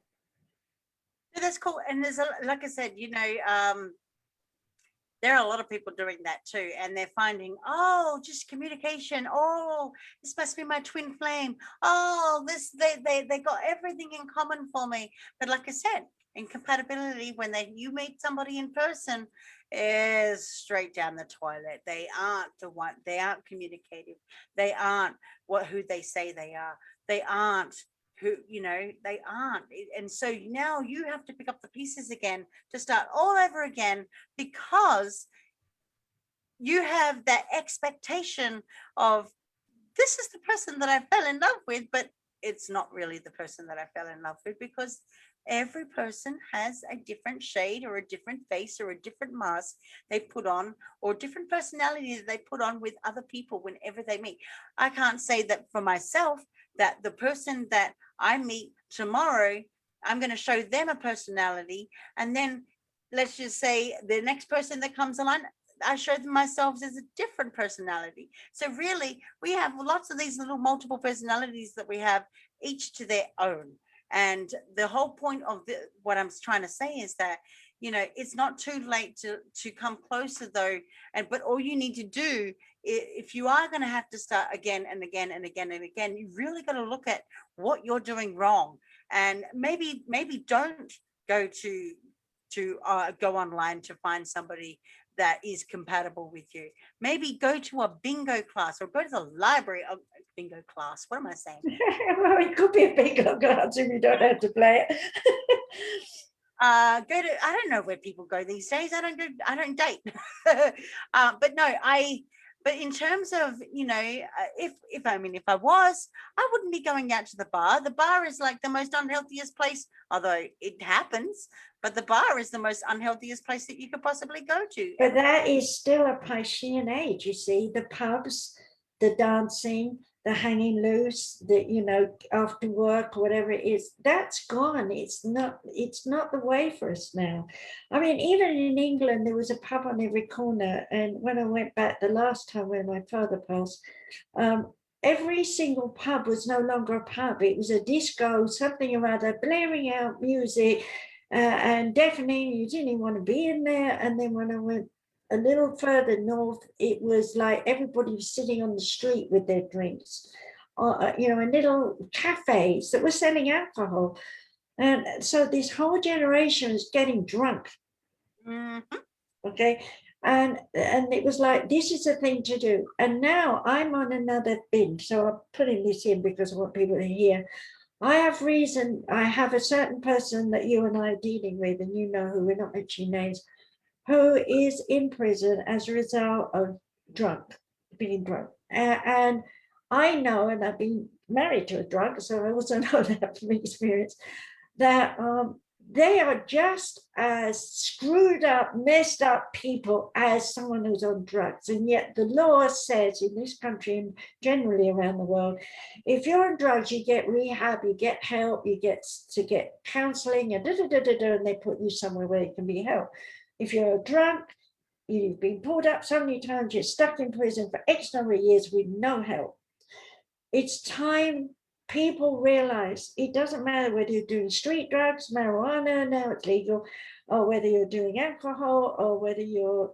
That's cool. And there's like I said, there are a lot of people doing that too, and they're finding, just communication. This must be my twin flame. They got everything in common for me. But like I said, incompatibility, when you meet somebody in person, is straight down the toilet. They aren't the one. They aren't communicative. They aren't who they say they are. They aren't who they aren't. And so now you have to pick up the pieces again to start all over again, because you have that expectation of, this is the person that I fell in love with, but it's not really the person that I fell in love with, because every person has a different shade or a different face or a different mask they put on, or different personality that they put on with other people whenever they meet. I can't say that for myself, that the person that I meet tomorrow, I'm going to show them a personality, and then let's just say the next person that comes along, I show them myself as a different personality. So really, we have lots of these little multiple personalities that we have, each to their own. And the whole point of what I'm trying to say is that, it's not too late to come closer though. But all you need to do, if you are going to have to start again and again and again and again, you really got to look at what you're doing wrong. And maybe don't go go online to find somebody that is compatible with you. Maybe go to a bingo class or go to the library. Oh, bingo class. What am I saying? Well, it could be a bingo class if you don't have to play it. Go to, I don't know where people go these days. I don't date. But no, but in terms of, you know, if I was, I wouldn't be going out to the bar. The bar is like the most unhealthiest place, although it happens, but the bar is the most unhealthiest place that you could possibly go to. But that is still a Piscean age, you see, the pubs, the dancing, the hanging loose, the, you know, after work, whatever it is, that's gone. It's not the way for us now. I mean, even in England, there was a pub on every corner. And when I went back the last time when my father passed, every single pub was no longer a pub. It was a disco, something or other, blaring out music, and definitely you didn't even want to be in there. And then when I went a little further north, it was like everybody was sitting on the street with their drinks, you know, in little cafes that were selling alcohol. And so this whole generation is getting drunk. Mm-hmm. Okay. And it was like, this is the thing to do. And now I'm on another binge. So I'm putting this in because I want people to hear. I have reason. I have a certain person that you and I are dealing with, and you know who, we're not mentioning names, who is in prison as a result of being drunk. And I know, and I've been married to a drunk, so I also know that from experience, that they are just as screwed up, messed up people as someone who's on drugs. And yet the law says in this country and generally around the world, if you're on drugs, you get rehab, you get help, you get counseling, and and they put you somewhere where you can be helped. If you're drunk, you've been pulled up so many times, you're stuck in prison for X number of years with no help. It's time people realize it doesn't matter whether you're doing street drugs, marijuana, now it's legal, or whether you're doing alcohol, or whether you're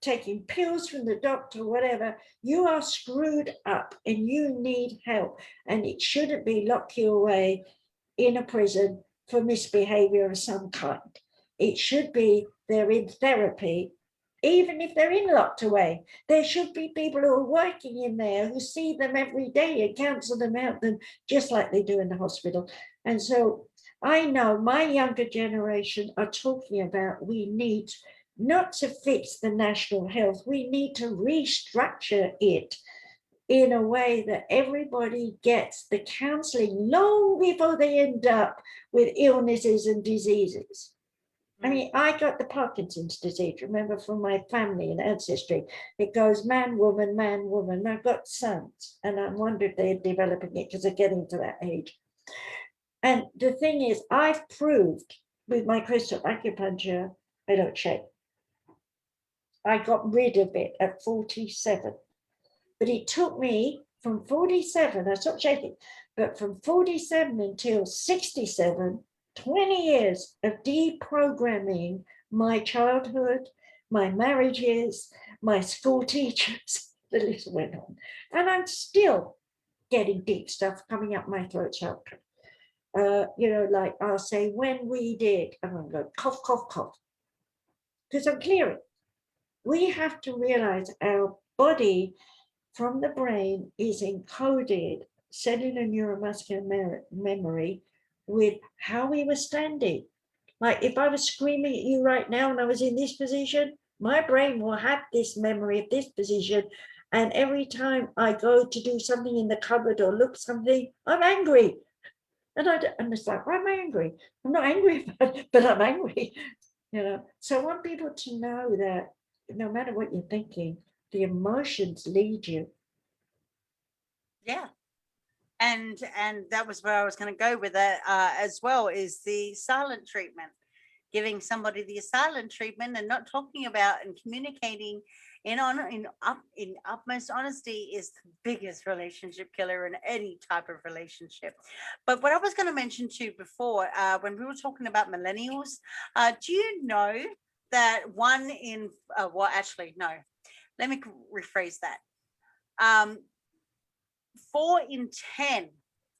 taking pills from the doctor, whatever, you are screwed up and you need help. And it shouldn't be lock you away in a prison for misbehavior of some kind. It should be they're in therapy. Even if they're in locked away, there should be people who are working in there who see them every day and counsel them out, them just like they do in the hospital. And so I know my younger generation are talking about we need not to fix the national health, we need to restructure it in a way that everybody gets the counseling long before they end up with illnesses and diseases. I mean, I got the Parkinson's disease, remember, from my family and ancestry. It goes man, woman, man, woman. I've got sons, and I wonder if they're developing it because they're getting to that age. And the thing is, I've proved with my crystal acupuncture, I don't shake. I got rid of it at 47. But it took me from 47, I stopped shaking, but from 47 until 67, 20 years of deprogramming my childhood, my marriages, my school teachers, the list went on. And I'm still getting deep stuff coming up my throat chakra. You know, like I'll say, when we did, and I'm going cough, cough, cough, because I'm clearing. We have to realize our body from the brain is encoded cellular neuromuscular memory with how we were standing. Like if I was screaming at you right now and I was in this position, my brain will have this memory of this position. And every time I go to do something in the cupboard or look something, I'm angry. And it's like, why am I angry? I'm not angry, but I'm angry. You know, so I want people to know that no matter what you're thinking, the emotions lead you. Yeah. And that was where I was going to go with it as well, is the silent treatment. Giving somebody the silent treatment and not talking about and communicating in utmost honesty is the biggest relationship killer in any type of relationship. But what I was going to mention too before, when we were talking about millennials, do you know that one in well, actually no, let me rephrase that. 4 in 10,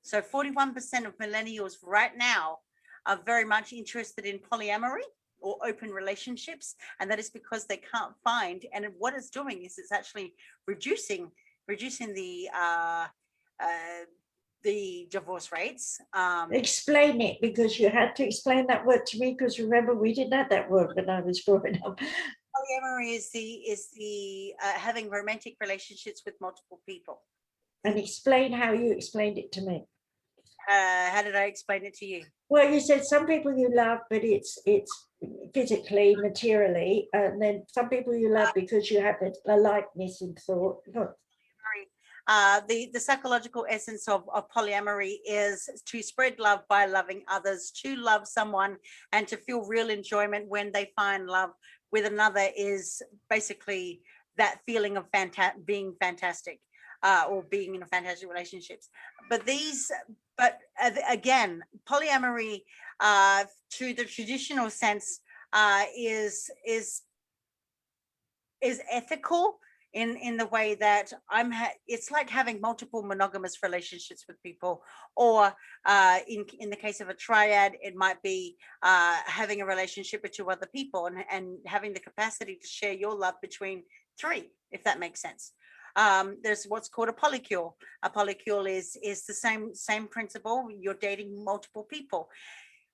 so 41% of millennials right now are very much interested in polyamory. or open relationships, and that is because they can't find. And what it's doing is it's actually reducing the divorce rates. Explain it, because you had to explain that word to me, because remember, we didn't have that word when I was growing up. Polyamory is the having romantic relationships with multiple people. And explain how you explained it to me. How did I explain it to you? Well, you said some people you love, but it's physically, materially, and then some people you love because you have a likeness in thought. The psychological essence of polyamory is to spread love by loving others, to love someone and to feel real enjoyment when they find love with another, is basically that feeling of being fantastic, or being in a fantastic relationships. But again, polyamory, to the traditional sense, is ethical in the way that it's like having multiple monogamous relationships with people, or in the case of a triad, it might be having a relationship with 2 other people, and having the capacity to share your love between 3, if that makes sense. There's what's called a polycule. A polycule is the same principle. You're dating multiple people.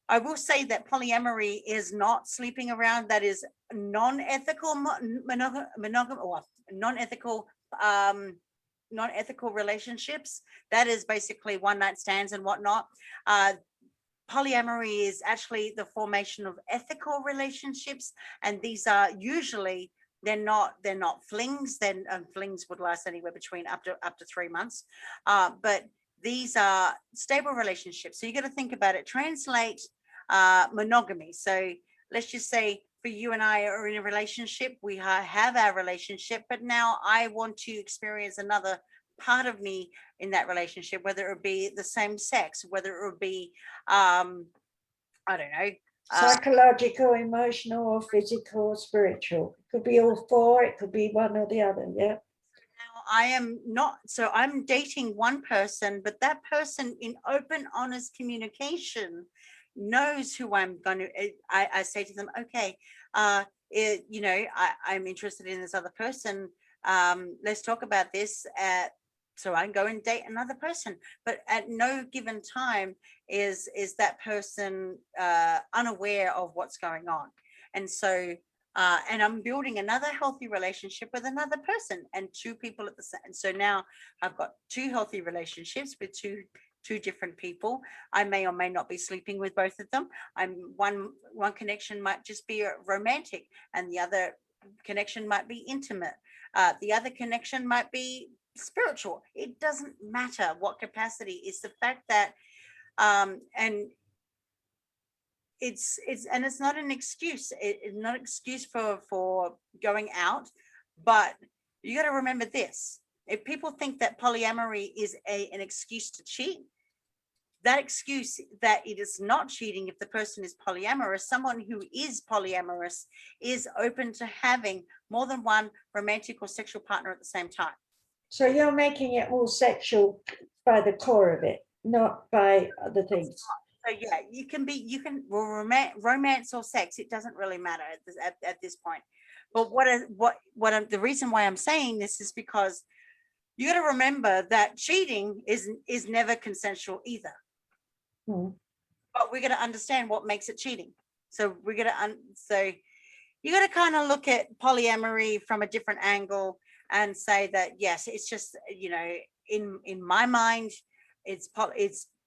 I will say that polyamory is not sleeping around. That is non-ethical non-ethical relationships. That is basically one night stands and whatnot. Polyamory is actually the formation of ethical relationships, and these are usually, they're not flings. Then flings would last anywhere between up to 3 months, but these are stable relationships. So you got to think about it. Translate monogamy. So let's just say for you and I are in a relationship. We have our relationship, but now I want to experience another part of me in that relationship, whether it be the same sex, whether it would be, I don't know. Psychological, emotional, or physical, or spiritual. It could be all 4. It could be one or the other. Yeah. I am not, so I'm dating one person, but that person, in open, honest communication, knows who I'm going to, I say to them, okay, I'm interested in this other person. Let's talk about this. So I go and date another person, but at no given time is that person unaware of what's going on. And so and I'm building another healthy relationship with another person, and 2 people at the same. And so now I've got 2 healthy relationships with two different people. I may or may not be sleeping with both of them. One connection might just be romantic, and the other connection might be intimate. The other connection might be spiritual. It doesn't matter what capacity. It's the fact that and it's not an excuse. It's not an excuse for going out, but you got to remember this. If people think that polyamory is an excuse to cheat, that excuse that it is not cheating if the person is polyamorous, someone who is polyamorous is open to having more than one romantic or sexual partner at the same time. So you're making it all sexual by the core of it, not by other things. So yeah, you can romance or sex. It doesn't really matter at this point. But the reason why I'm saying this is because you got to remember that cheating is never consensual either. But we're going to understand what makes it cheating. So we're going to so you got to kind of look at polyamory from a different angle and say that yes, it's just, in my mind, it's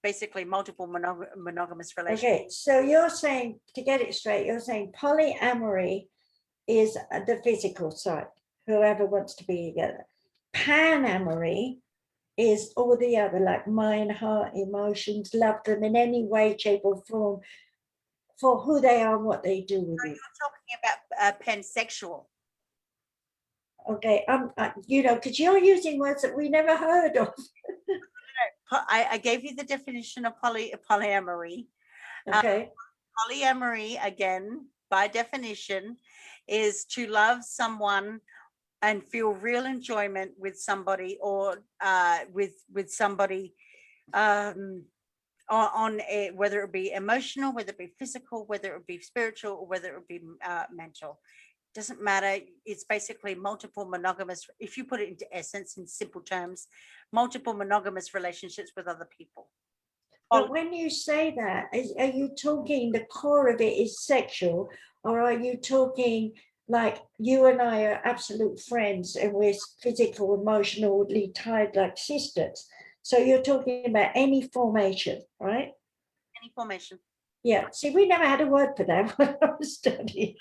basically multiple monogamous relationships. Okay, so you're saying, to get it straight, you're saying polyamory is the physical side, whoever wants to be together. Panamory is all the other, like mind, heart, emotions, love them in any way, shape, or form for who they are and what they do with you. You're talking about pansexual. Okay, because you're using words that we never heard of. I gave you the definition of polyamory. Okay. Polyamory, again, by definition, is to love someone and feel real enjoyment with somebody, or with somebody. whether it be emotional, whether it be physical, whether it be spiritual, or whether it be mental. Doesn't matter. It's basically multiple monogamous, if you put it into essence, in simple terms, multiple monogamous relationships with other people. But when you say that, are you talking the core of it is sexual, or are you talking like you and I are absolute friends and we're physical, emotionally tied like sisters? So you're talking about any formation, right? Any formation. Yeah. See, we never had a word for that when I was studying.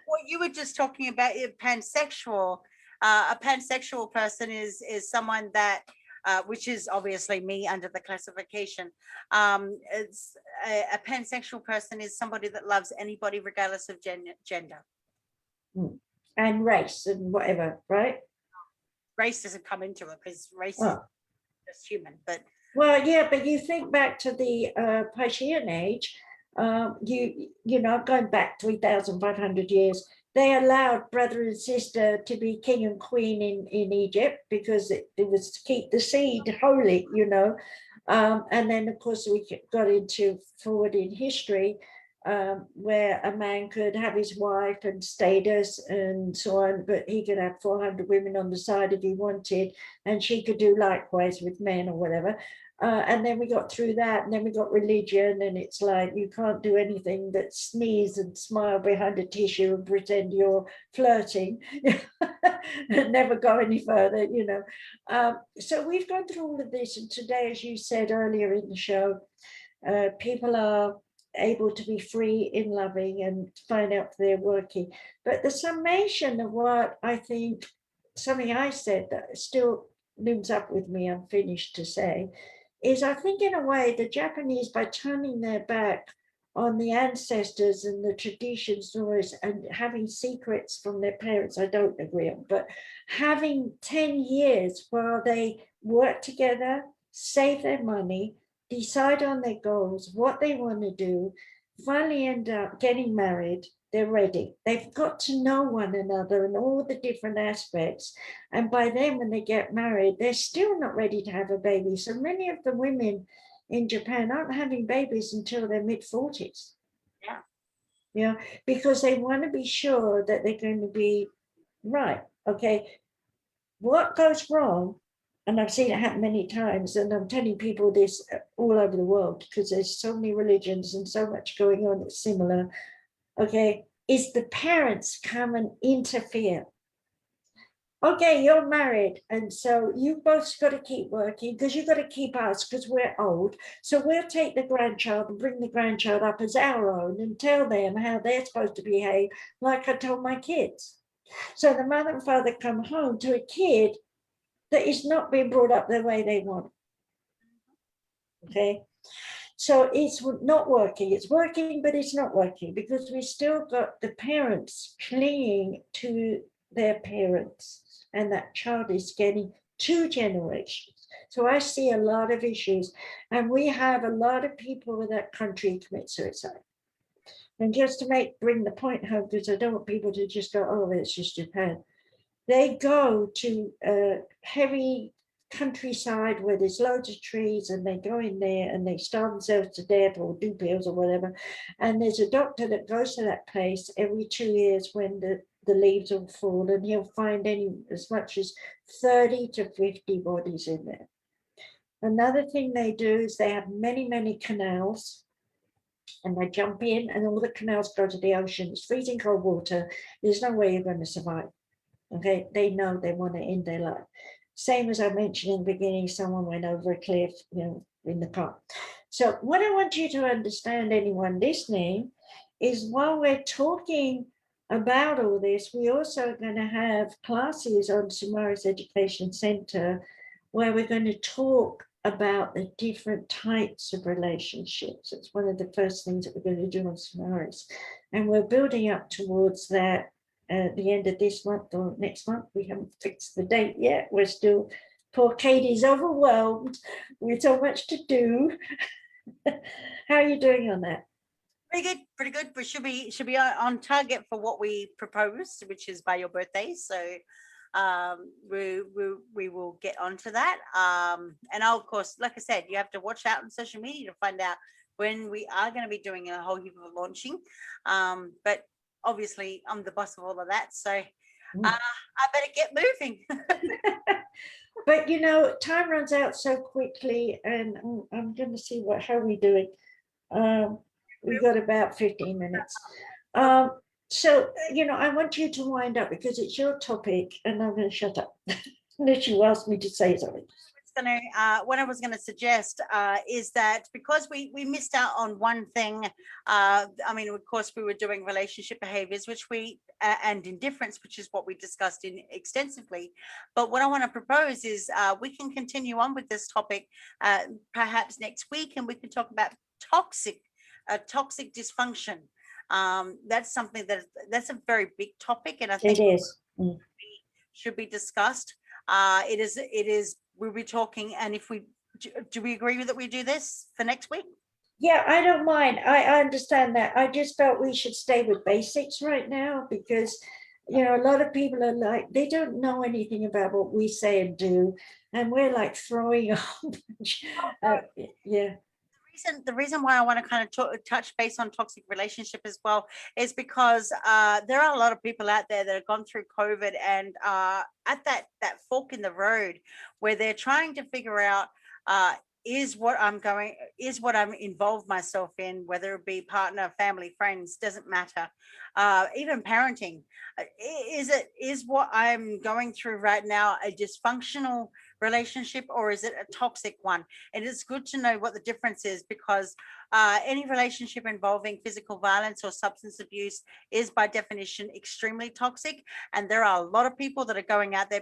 What you were just talking about, pansexual. A pansexual person is someone that, which is obviously me under the classification. It's a pansexual person is somebody that loves anybody regardless of gender. And race and whatever, right? Race doesn't come into it because race is just human. But well, yeah, but you think back to the Persian age, you know, going back 3,500 years, they allowed brother and sister to be king and queen in Egypt because it was to keep the seed holy, you know. And then, of course, we got into forward in history where a man could have his wife and status and so on, but he could have 400 women on the side if he wanted, and she could do likewise with men or whatever. And then we got through that, and then we got religion, and it's like you can't do anything but sneeze and smile behind a tissue and pretend you're flirting and never go any further, you know. So we've gone through all of this, and today, as you said earlier in the show, people are able to be free in loving and find out they're working. But the summation of what I think, something I said that still looms up with me, I'm finished to say, is I think in a way the Japanese, by turning their back on the ancestors and the traditions and having secrets from their parents, I don't agree on, but having 10 years while they work together, save their money, decide on their goals, what they want to do, finally end up getting married, they're ready. They've got to know one another and all the different aspects. And by then, when they get married, they're still not ready to have a baby. So many of the women in Japan aren't having babies until their mid-40s. yeah. Yeah, because they want to be sure that they're going to be right. Okay. What goes wrong, and I've seen it happen many times, and I'm telling people this all over the world because there's so many religions and so much going on that's similar, okay, is the parents come and interfere. Okay, you're married, and so you both got to keep working because you've got to keep us because we're old. So we'll take the grandchild and bring the grandchild up as our own and tell them how they're supposed to behave, like I told my kids. So the mother and father come home to a kid that is not being brought up the way they want. Okay. So it's not working. It's working, but it's not working because we still got the parents clinging to their parents, and that child is getting 2 generations. So I see a lot of issues, and we have a lot of people in that country commit suicide. And just to bring the point home, because I don't want people to just go, oh, it's just Japan. They go to a heavy countryside where there's loads of trees, and they go in there and they starve themselves to death or do pills or whatever. And there's a doctor that goes to that place every 2 years when the leaves will fall, and he'll find as much as 30 to 50 bodies in there. Another thing they do is they have many, many canals, and they jump in, and all the canals go to the ocean. It's freezing cold water. There's no way you're going to survive. Okay, they know they want to end their life. Same as I mentioned in the beginning, someone went over a cliff, you know, in the car. So what I want you to understand, anyone listening, is while we're talking about all this, we also are going to have classes on Samaris Education Center where we're going to talk about the different types of relationships. It's one of the first things that we're going to do on Samaris. And we're building up towards that at the end of this month or next month. We haven't fixed the date yet. We're still, poor Katie's overwhelmed with so much to do. How are you doing on that? Pretty good, pretty good. We should be on target for what we proposed, which is by your birthday. So we will get onto that. And I'll, of course, like I said, you have to watch out on social media to find out when we are going to be doing a whole heap of launching. But obviously, I'm the boss of all of that, so I better get moving. But time runs out so quickly, and I'm going to see how we're doing. We got about 15 minutes. So, I want you to wind up because it's your topic, and I'm going to shut up unless you ask me to say something. What I was going to suggest is that because we missed out on one thing. I mean, of course, we were doing relationship behaviors, which and indifference, which is what we discussed extensively. But what I want to propose is we can continue on with this topic perhaps next week, and we can talk about toxic dysfunction. That's something that's a very big topic, and I think it is should be discussed. It is. We'll be talking, and if do we agree that we do this for next week? Yeah, I don't mind. I understand that. I just felt we should stay with basics right now because, a lot of people are like, they don't know anything about what we say and do. And we're like throwing a whole bunch. Yeah. The reason why I want to kind of touch base on toxic relationship as well is because there are a lot of people out there that have gone through COVID and at that fork in the road where they're trying to figure out is what I'm involved myself in, whether it be partner, family, friends, doesn't matter, even parenting. Is what I'm going through right now a dysfunctional relationship, or is it a toxic one? And it's good to know what the difference is, because any relationship involving physical violence or substance abuse is by definition extremely toxic. And there are a lot of people that are going out there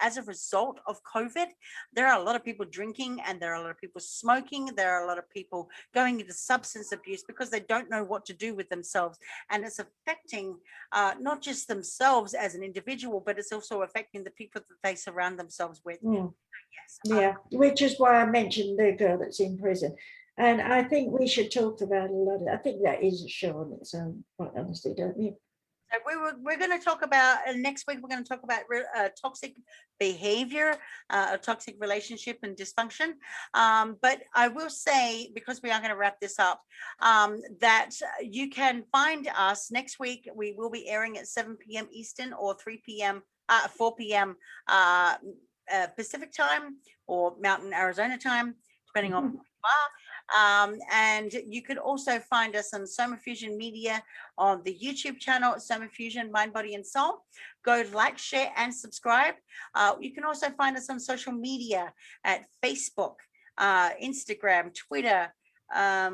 as a result of COVID. There are a lot of people drinking, and there are a lot of people smoking. There are a lot of people going into substance abuse because they don't know what to do with themselves. And it's affecting not just themselves as an individual, but it's also affecting the people that they surround themselves with. Yeah, which is why I mentioned the girl that's in prison. And I think we should talk about a lot I think that is a show on its own, quite honestly, don't you? So we're going to talk about next week. We're going to talk about toxic behavior, toxic relationship, and dysfunction. But I will say, because we are going to wrap this up, that you can find us next week. We will be airing at 7 p.m. Eastern or 4 p.m. Pacific time, or Mountain Arizona time, depending on where you are. And you could also find us on Soma Fusion Media on the YouTube channel, Soma Fusion Mind, Body, and Soul. Go like, share, and subscribe. You can also find us on social media at Facebook, Instagram, Twitter. I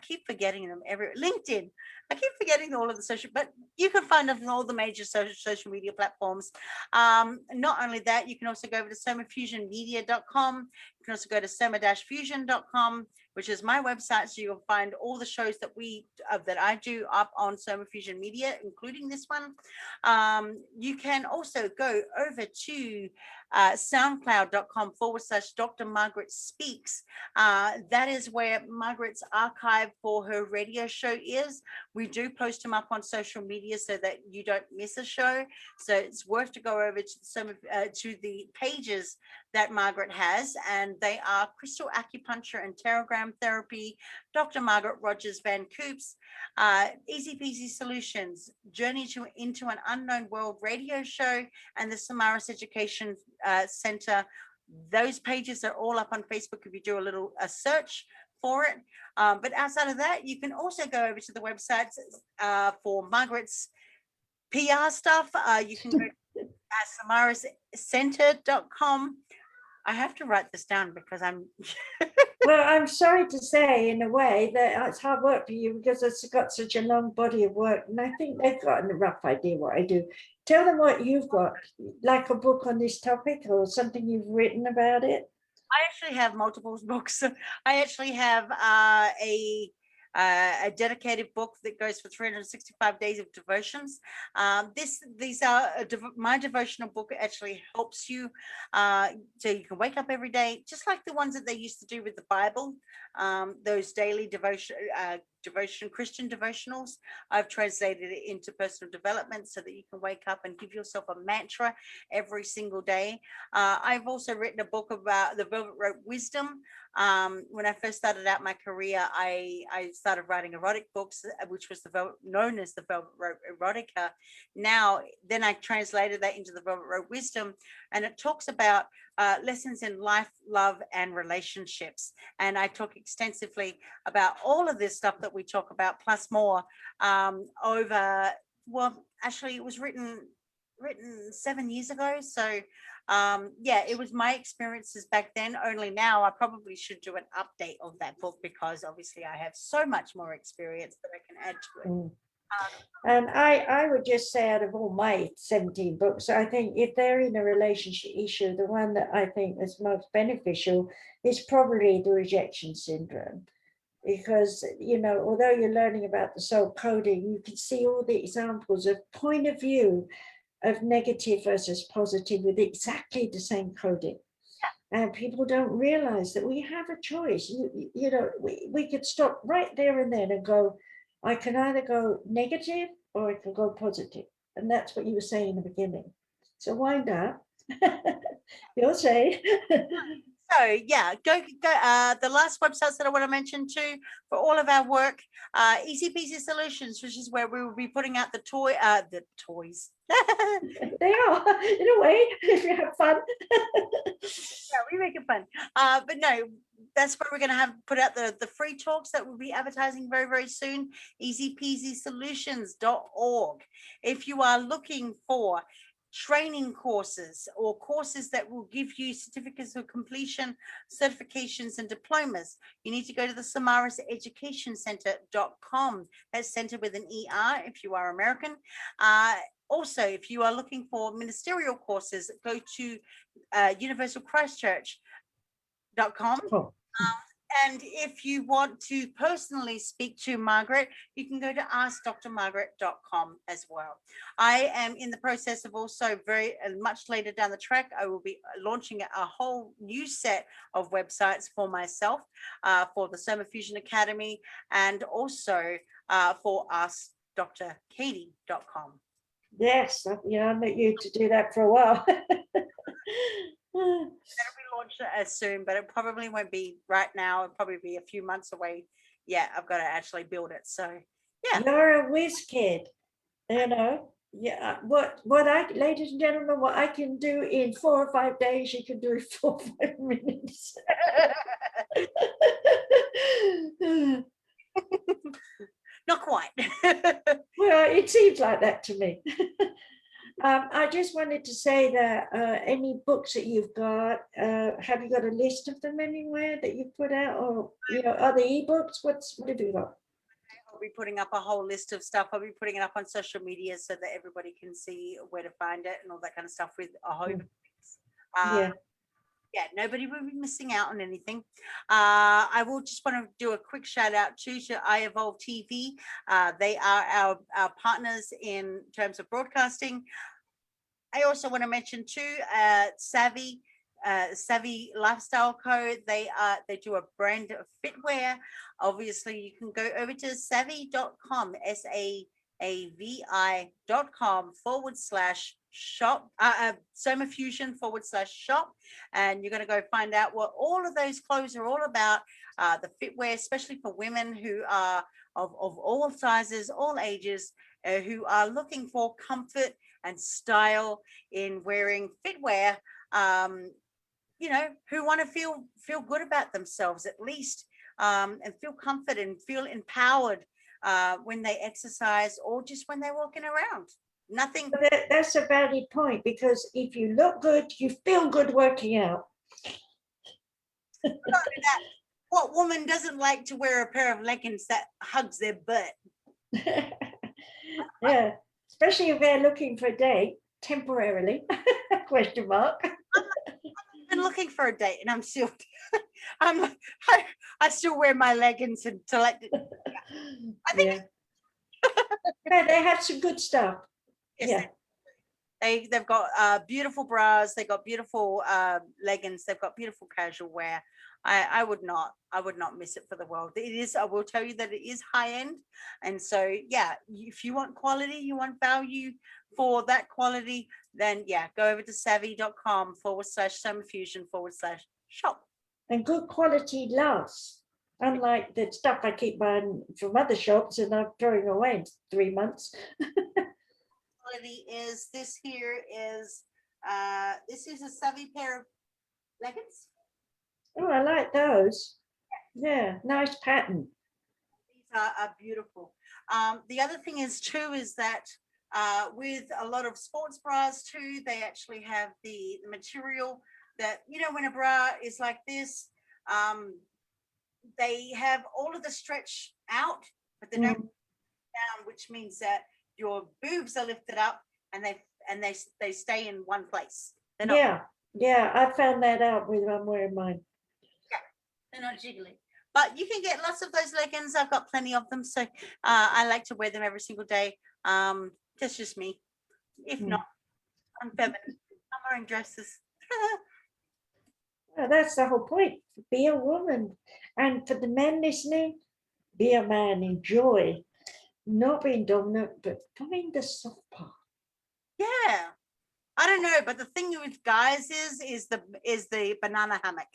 keep forgetting them. LinkedIn. I keep forgetting all of the social, but you can find us on all the major social media platforms. Not only that, you can also go over to somafusionmedia.com. You can also go to soma-fusion.com, which is my website. So you'll find all the shows that I do up on Soma Fusion Media, including this one. You can also go over to soundcloud.com/Dr. Margaret Speaks. That is where Margaret's archive for her radio show is. We do post them up on social media so that you don't miss a show. So it's worth to go over to the pages that Margaret has, and they are Crystal Acupuncture and Pterogram Therapy, Dr. Margaret Rogers Van Coops, Easy Peasy Solutions, Journey into an Unknown World radio show, and the Samaras Education Center. Those pages are all up on Facebook if you do a search for it. But outside of that, you can also go over to the website for Margaret's PR stuff. You can go to samarascenter.com. I have to write this down because I'm well, I'm sorry to say in a way that it's hard work for you because it's got such a long body of work, and I think they've got a rough idea what I do. Tell them what you've got, like a book on this topic or something you've written about it. I actually have multiple books. I actually have a dedicated book that goes for 365 days of devotions. These are my devotional book actually helps you so you can wake up every day, just like the ones that they used to do with the Bible. those daily Christian devotionals. I've translated it into personal development so that you can wake up and give yourself a mantra every single day. I've also written a book about the Velvet Rope Wisdom. When I first started out my career, I started writing erotic books, which was known as the Velvet Rope Erotica. Then I translated that into the Velvet Rope Wisdom, and it talks about lessons in life, love, and relationships. And I talk extensively about all of this stuff that we talk about, plus more, actually, it was written 7 years ago. So it was my experiences back then. Only now I probably should do an update of that book, because obviously I have so much more experience that I can add to it. And I would just say, out of all my 17 books, I think if they're in a relationship issue, the one that I think is most beneficial is probably the rejection syndrome. Because, although you're learning about the soul coding, you can see all the examples of point of view of negative versus positive with exactly the same coding. And people don't realize that we have a choice. We could stop right there and then and go, I can either go negative or I can go positive. And that's what you were saying in the beginning. So wind up. You'll say. So go. The last websites that I want to mention too for all of our work, Easy Peasy Solutions, which is where we will be putting out the toys. They are, in a way, if you have fun. Yeah, we make it fun. But no, that's where we're going to put out the free talks that we'll be advertising very, very soon. easypeasysolutions.org. If you are looking for training courses or courses that will give you certificates of completion, certifications, and diplomas, you need to go to the samariseducationcenter.com. That's center with an ER if you are American. Also, if you are looking for ministerial courses, go to universalchristchurch.com. Oh. And if you want to personally speak to Margaret, you can go to askdrmargaret.com as well. I am in the process of also very much later down the track, I will be launching a whole new set of websites for myself, for the Soma Fusion Academy, and also for askdrkatie.com. Yes, I need you to do that for a while. That'll be launched as soon, but it probably won't be right now. It'll probably be a few months away. Yeah, I've got to actually build it. So yeah. You're a whiz kid, Yeah, what ladies and gentlemen, what I can do in 4 or 5 days, you can do in 4 or 5 minutes. Not quite. Well, it seems like that to me. I just wanted to say that any books that you've got, have you got a list of them anywhere that you put out, or are they ebooks? What have you got? I'll be putting up a whole list of stuff. I'll be putting it up on social media so that everybody can see where to find it and all that kind of stuff, with a hope. Nobody will be missing out on anything. I will just want to do a quick shout out to iEvolveTV. They are our partners in terms of broadcasting. I also want to mention too, Savvy Lifestyle Co. They do a brand of fitwear. Obviously, you can go over to savvy.com, SAVI.com/shop, somafusion/shop, and you're going to go find out what all of those clothes are all about. The fitwear, especially for women who are of all sizes, all ages, who are looking for comfort and style in wearing fitwear, who want to feel good about themselves at least, and feel comfort and feel empowered when they exercise or just when they're walking around. Nothing. That's a valid point, because if you look good, you feel good working out. What woman doesn't like to wear a pair of leggings that hugs their butt? Yeah, especially if they're looking for a date temporarily. Question mark. I've been looking for a date, and I'm still, I still wear my leggings until I think. Yeah, they have some good stuff. Yes, Yeah. They've got beautiful bras, they've got beautiful leggings, they've got beautiful casual wear. I would not miss it for the world. It is, I will tell you that it is high end. And so yeah, if you want quality, you want value for that quality, then yeah, go over to savvy.com/somafusion/shop. And good quality lasts. Unlike the stuff I keep buying from other shops and I'm throwing away in 3 months. Quality is this here is this is a savvy pair of leggings. Oh, I like those. Yeah, nice pattern. These are beautiful. The other thing is too is that with a lot of sports bras too, they actually have the material that, you know, when a bra is like this, they have all of the stretch out, but they don't down, which means that your boobs are lifted up and they stay in one place. They're not, yeah, I found that out with I'm wearing mine. yeah, they're not jiggly. But you can get lots of those leggings. I've got plenty of them, so I like to wear them every single day. That's just me. If not, I'm feminine. I'm wearing dresses. Well, that's the whole point. Be a woman. And for the men listening, be a man. Enjoy not being dominant, but find the soft part. Yeah, I don't know, but the thing with guys is the banana hammock.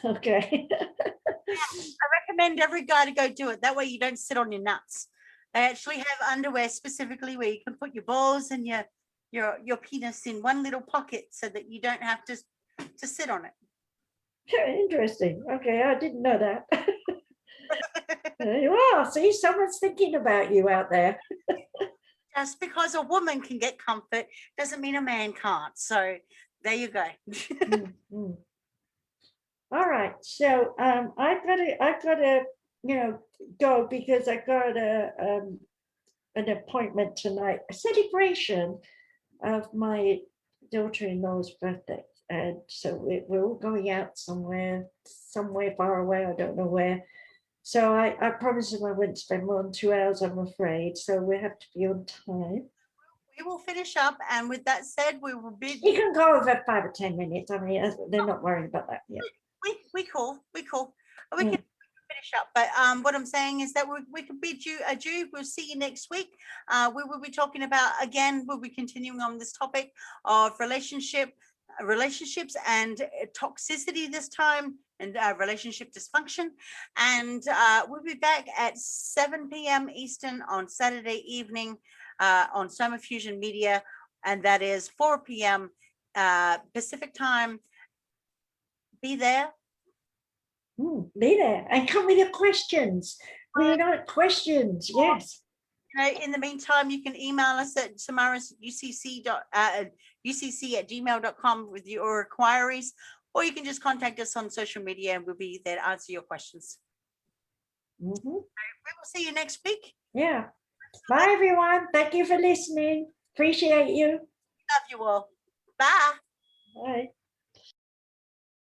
Okay. I recommend every guy to go do it. That way you don't sit on your nuts. They actually have underwear specifically where you can put your balls and your penis in one little pocket so that you don't have to sit on it. Interesting. Okay, I didn't know that. There you are. See, someone's thinking about you out there. Just because a woman can get comfort doesn't mean a man can't. So there you go. All right. So I've got to, go because I got an appointment tonight, a celebration of my daughter-in-law's birthday. And so we're all going out somewhere far away. I don't know where. So I promised him I wouldn't spend more than 2 hours, I'm afraid. So we have to be on time. We will finish up. And with that said, we will bid You can go over 5 or 10 minutes. I mean, they're not worried about that yet. we cool. We can finish up. But what I'm saying is that we can bid you adieu. We'll see you next week. We will be talking about, again, we'll be continuing on this topic of relationships and toxicity this time, and relationship dysfunction. And we'll be back at 7 p.m. Eastern on Saturday evening on Soma Fusion Media, and that is 4 p.m. Pacific time. Be there. Be there and come with your questions. We like questions. Yes. In the meantime, you can email us at samaras@ucc@gmail.com with your inquiries, or you can just contact us on social media and we'll be there to answer your questions. We will see you next week. Yeah. Bye, everyone. Thank you for listening. Appreciate you. Love you all. Bye. Bye.